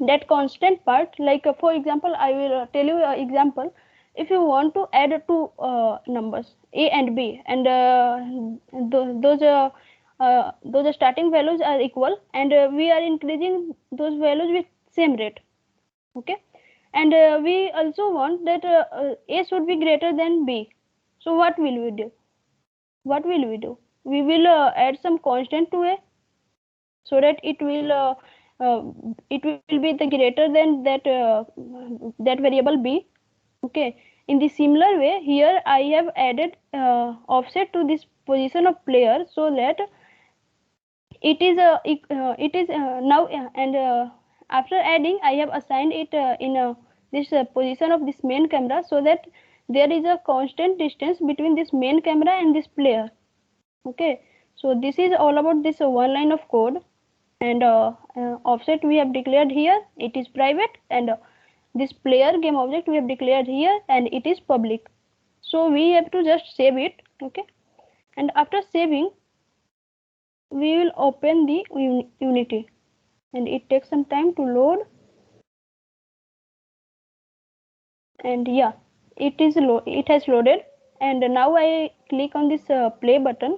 that constant part, like for example I will tell you an example. If you want to add two numbers a and b, and those starting values are equal, and we are increasing those values with same rate. Okay, and we also want that a should be greater than b. So what will we do? We will add some constant to a, so that uh, it will be the greater than that variable b. Okay, in the similar way here I have added offset to this position of player, so that it is now and after adding I have assigned it in this position of this main camera, so that there is a constant distance between this main camera and this player. Okay, so this is all about this one line of code. And offset we have declared here, it is private, and this player game object we have declared here, and it is public. So we have to just save it. Okay, and after saving we will open the Unity, and it takes some time to load. And yeah, it has loaded, and now I click on this play button.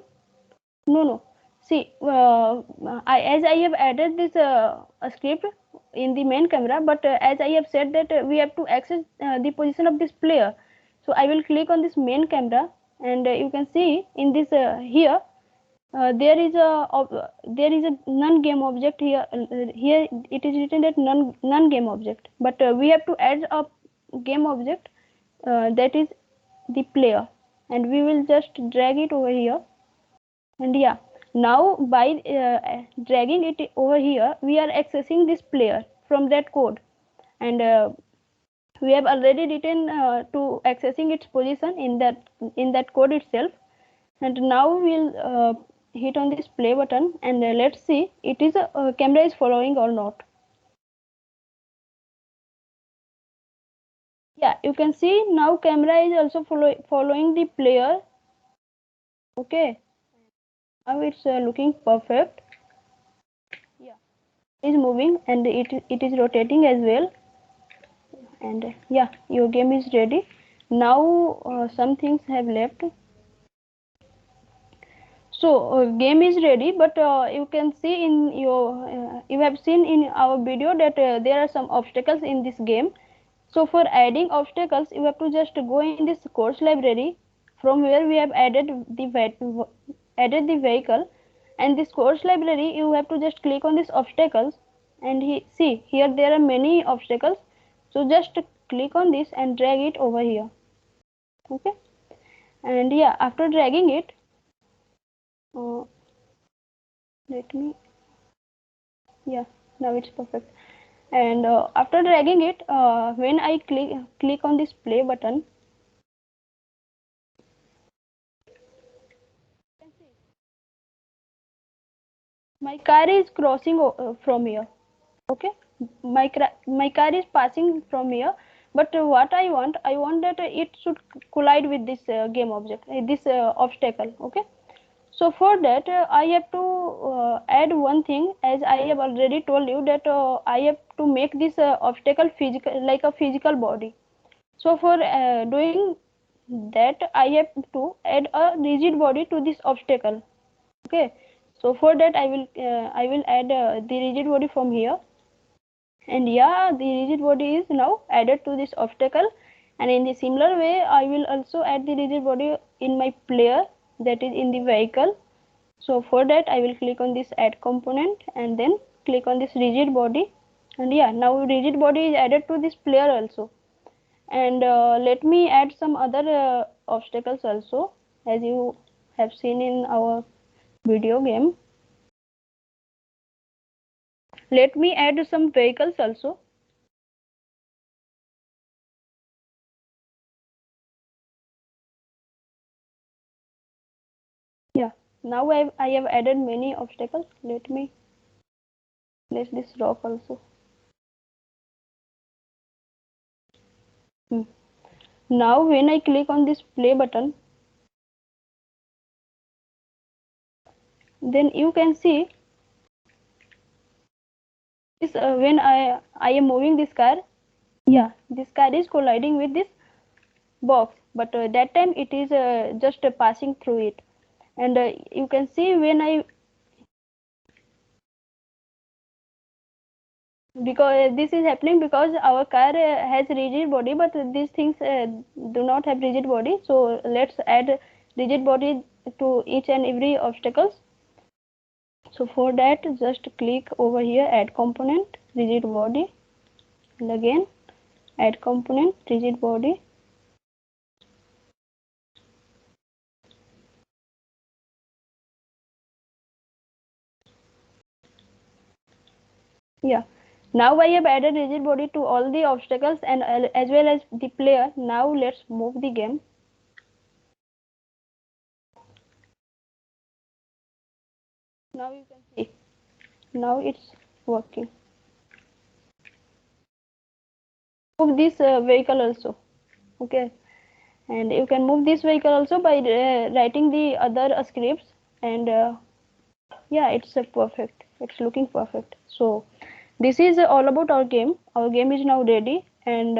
No, see, as I have added this a script in the main camera, but as I have said that we have to access the position of this player, so I will click on this main camera, and you can see in this here there is a none game object here. Here it is written that none game object, but we have to add a game object that is the player, and we will just drag it over here. And yeah, now by dragging it over here, we are accessing this player from that code, and we have already written to accessing its position in that code itself. And now we'll hit on this play button, and let's see it is camera is following or not. Yeah, you can see now camera is also following the player. Okay, now it's looking perfect. Yeah, it is moving and it is rotating as well. And yeah, your game is ready. Now some things have left. So game is ready, but you can see in your you have seen in our video that there are some obstacles in this game. So for adding obstacles, you have to just go in this course library from where we have added the vehicle, and this course library you have to just click on this obstacles, and see here there are many obstacles. So just click on this and drag it over here. Okay, and yeah, after dragging it, uh, let me, yeah, now it's perfect. And after dragging it, when I click on this play button, my car is crossing from here. Okay, my car is passing from here, but what I want that it should collide with this game object, this obstacle. Okay, so for that I have to add one thing, as I have already told you that I have to make this obstacle physical, like a physical body. So for doing that I have to add a rigid body to this obstacle. Okay, so for that I will add the rigid body from here. And yeah, the rigid body is now added to this obstacle, and in the similar way I will also add the rigid body in my player, that is in the vehicle. So for that I will click on this add component and then click on this rigid body, and yeah, now rigid body is added to this player also. And let me add some other obstacles also, as you have seen in our video game. Let me add some vehicles also. Yeah, now I have added many obstacles. Let me place this rock also. Hmm. Now when I click on this play button, then you can see this when I am moving this car. Yeah, this car is colliding with this box, but that time it is just passing through it. And you can see when I, because this is happening because our car has rigid body, but these things do not have rigid body. So let's add rigid body to each and every obstacles. So for that just click over here, add component, rigid body, and again add component, rigid body. Yeah, now I have added rigid body to all the obstacles and as well as the player. Now let's move the game. Now you can see, now it's working. Move this vehicle also. Okay, and you can move this vehicle also by writing the other scripts. And yeah, it's perfect, it's looking perfect. So this is all about our game. Our game is now ready, and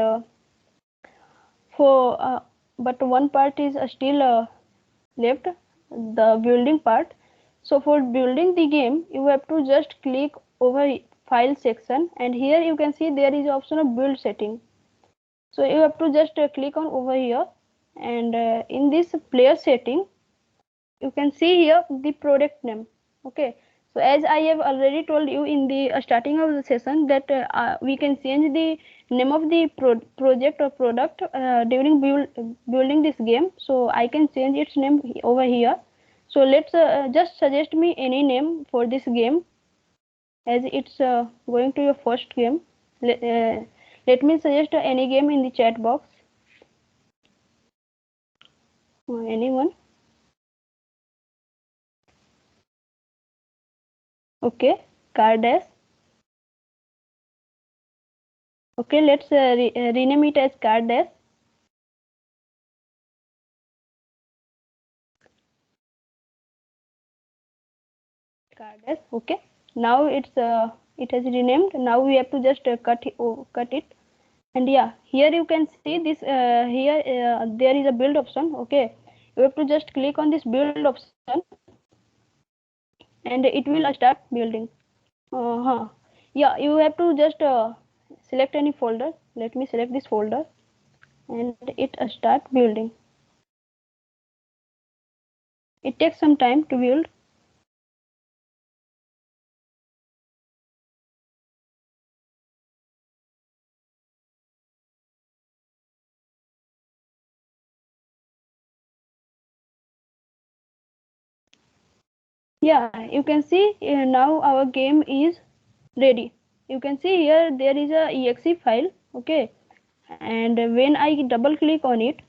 for but one part is still left, the building part. So for building the game you have to just click over file section, and here you can see there is option of build setting. So you have to just click on over here, and in this player setting you can see here the product name. Okay, so as I have already told you in the starting of the session that we can change the name of the project or product during building this game. So I can change its name over here. So let's just suggest me any name for this game, as it's going to your first game. Let me suggest any game in the chat box. Anyone? Okay, car dash. Okay, let's rename it as car dash. card. Okay, now it has renamed. Now we have to just cut it. And yeah, here you can see this. Here there is a build option. Okay, you have to just click on this build option, and it will start building. Yeah, you have to just select any folder. Let me select this folder, and it start building. It takes some time to build. Yeah, you can see now our game is ready. You can see here there is a exe file. Okay, and when I double click on it,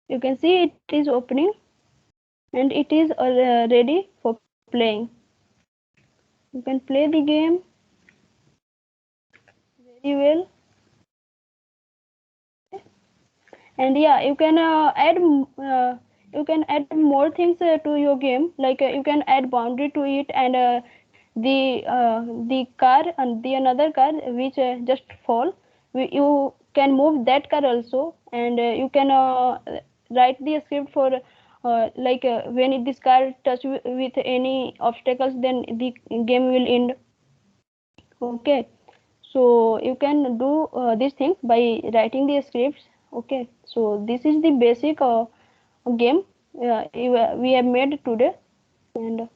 you can see it is opening, and it is ready for playing. You can play the game very well. And yeah, you can add more things to your game, like you can add boundary to it, and the car and the another car which just fall, you can move that car also, and you can write the script for like when this car touch with any obstacles, then the game will end. Okay, so you can do these things by writing the scripts. Okay, so this is the basic game we have made today. And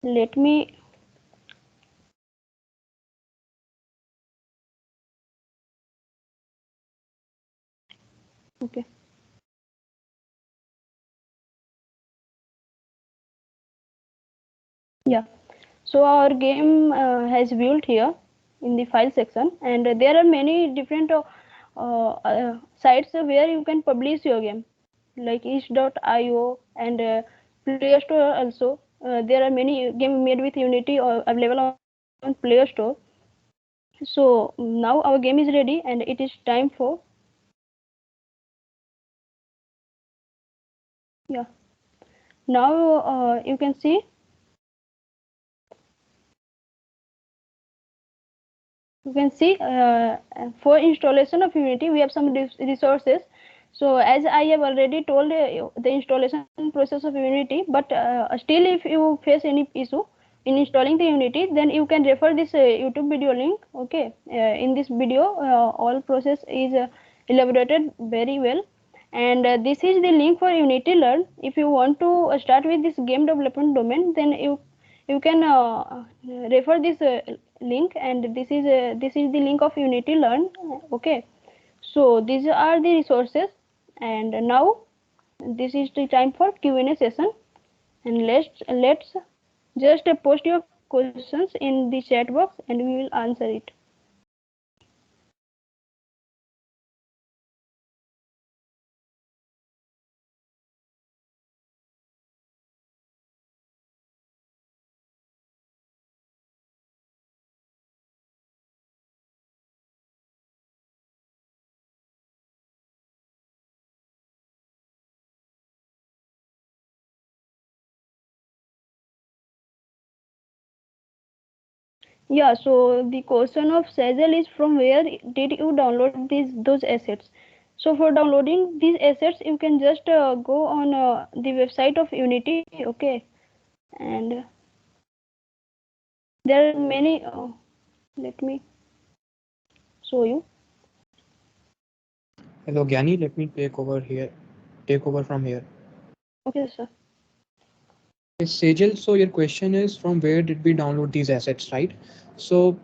let me, okay, yeah, so our game has built here in the file section, and there are many different sites where you can publish your game, like itch.io and Play Store also. There are many games made with Unity available on Play Store. So now our game is ready, and it is time for, yeah. Now you can see, for installation of Unity we have some resources. So as I have already told the installation process of Unity, but still if you face any issue in installing the Unity, then you can refer this YouTube video link. Okay, in this video all process is elaborated very well, and this is the link for Unity Learn. If you want to start with this game development domain, then you can refer this link, and this is the link of Unity Learn. Okay, so these are the resources, and now this is the time for Q&A session, and let's just post your questions in the chat box, and we will answer it. Yeah, so the question of Sazel is, from where did you download those assets? So for downloading these assets, you can just go on the website of Unity. Okay, and there are many. Let me show you. Hello, Gyani. Let me take over here. Take over from here. Okay, sir. Sejal, so your question is, from where did we download these assets, right? So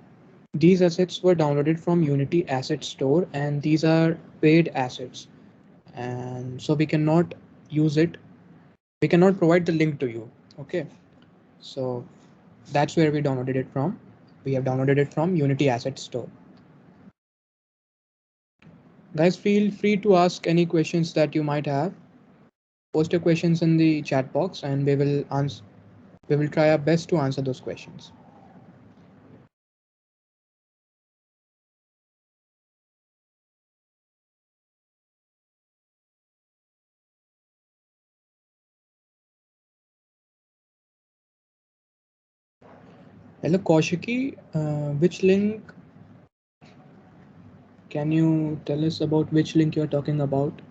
these assets were downloaded from Unity Asset Store, and these are paid assets. And so we cannot use it. We cannot provide the link to you. Okay. So that's where we downloaded it from. We have downloaded it from Unity Asset Store. Guys, feel free to ask any questions that you might have. Post your questions in the chat box, and we will answer. We will try our best to answer those questions. Hello, Kaushiki. Which link? Can you tell us about which link you're talking about?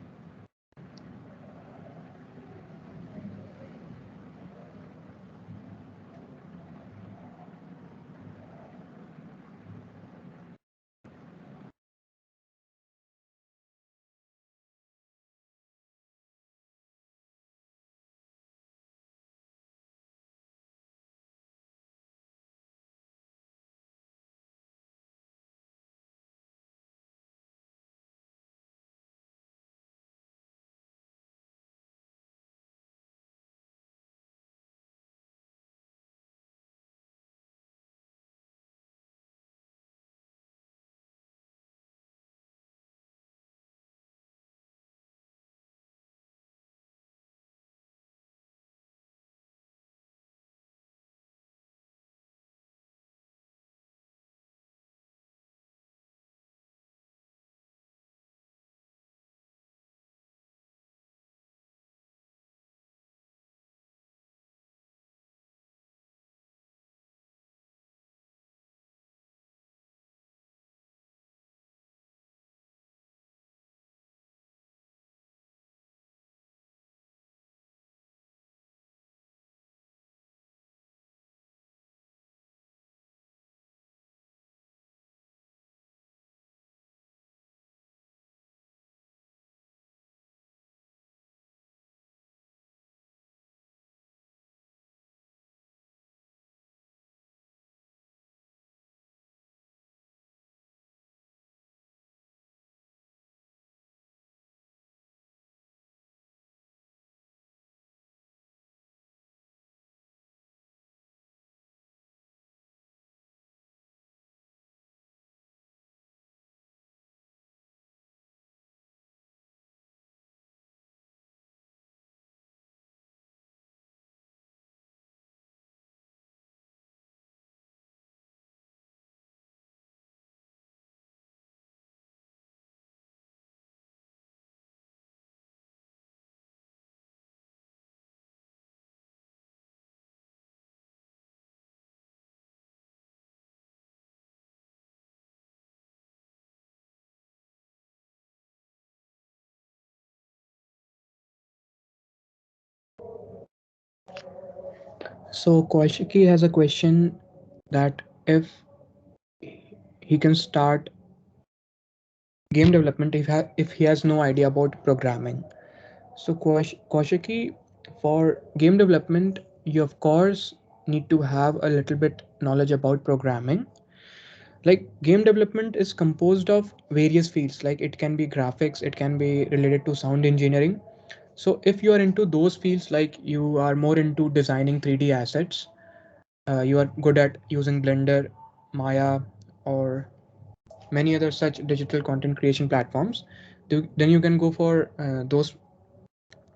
So Kaushiki has a question that if he can start game development if he has no idea about programming. So Kaushiki, for game development, you of course need to have a little bit knowledge about programming. Like game development is composed of various fields, like it can be graphics, it can be related to sound engineering. So if you are into those fields, like you are more into designing 3D assets, you are good at using Blender, Maya, or many other such digital content creation platforms, then you can go for those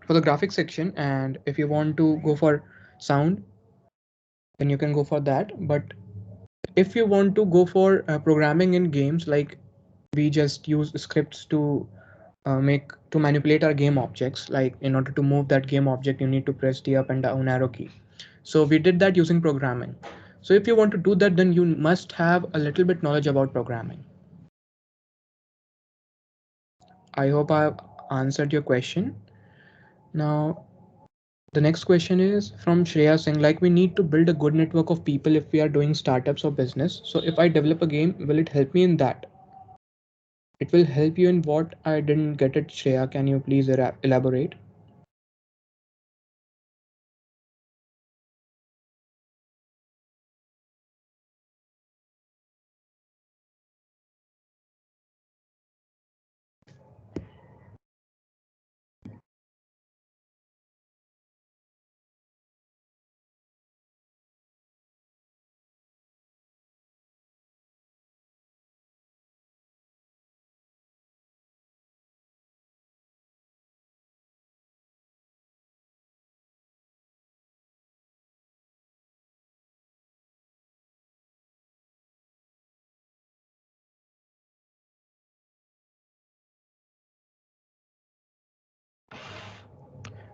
for the graphics section. And if you want to go for sound, then you can go for that. But if you want to go for programming in games, like we just use scripts to make to manipulate our game objects, like in order to move that game object you need to press the up and down arrow key. So we did that using programming. So if you want to do that, then you must have a little bit knowledge about programming. I hope I've answered your question. Now, the next question is from Shreya saying, like, we need to build a good network of people if we are doing startups or business. So if I develop a game, will it help me in that? It will help you in what? I didn't get it, Shreya. Can you please elaborate?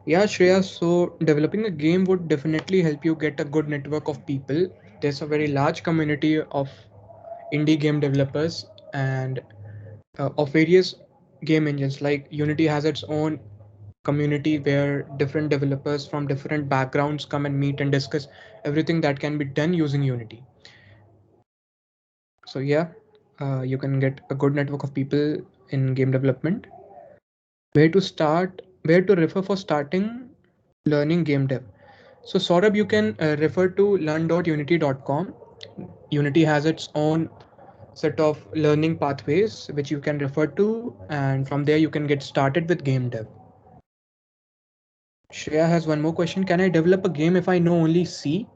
Yeah, Shreya. So developing a game would definitely help you get a good network of people. there's a very large community of indie game developers and of various game engines. Like Unity has its own community where different developers from different backgrounds come and meet and discuss everything that can be done using Unity. So yeah, you can get a good network of people in game development. Where to start, where to refer for starting learning game dev? So Saurabh, you can refer to learn.unity.com. Unity has its own set of learning pathways which you can refer to, and from there you can get started with game dev. Shreya has one more question. Can I develop a game if I know only C?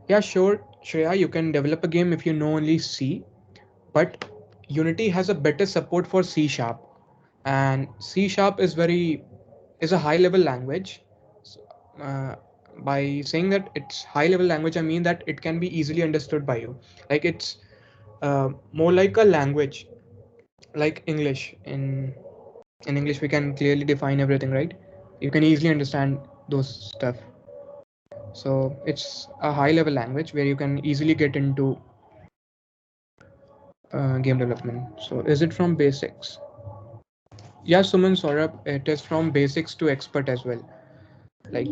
Yeah, sure, Shreya, you can develop a game if you know only C, but Unity has a better support for C sharp, and C sharp is a high level language. So, by saying that it's high level language, I mean that it can be easily understood by you. Like it's more like a language, like English. In English, we can clearly define everything, right? You can easily understand those stuff. So it's a high level language where you can easily get into game development. So is it from basics? Yeah, Suman, Saurabh, it is from basics to expert as well. Like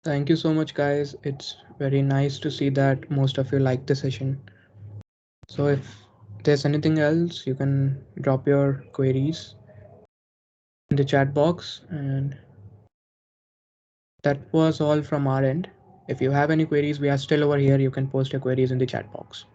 thank you so much, guys. It's very nice to see that most of you like the session. So if there's anything else, you can drop your queries in the chat box. And that was all from our end. If you have any queries, we are still over here. You can post your queries in the chat box.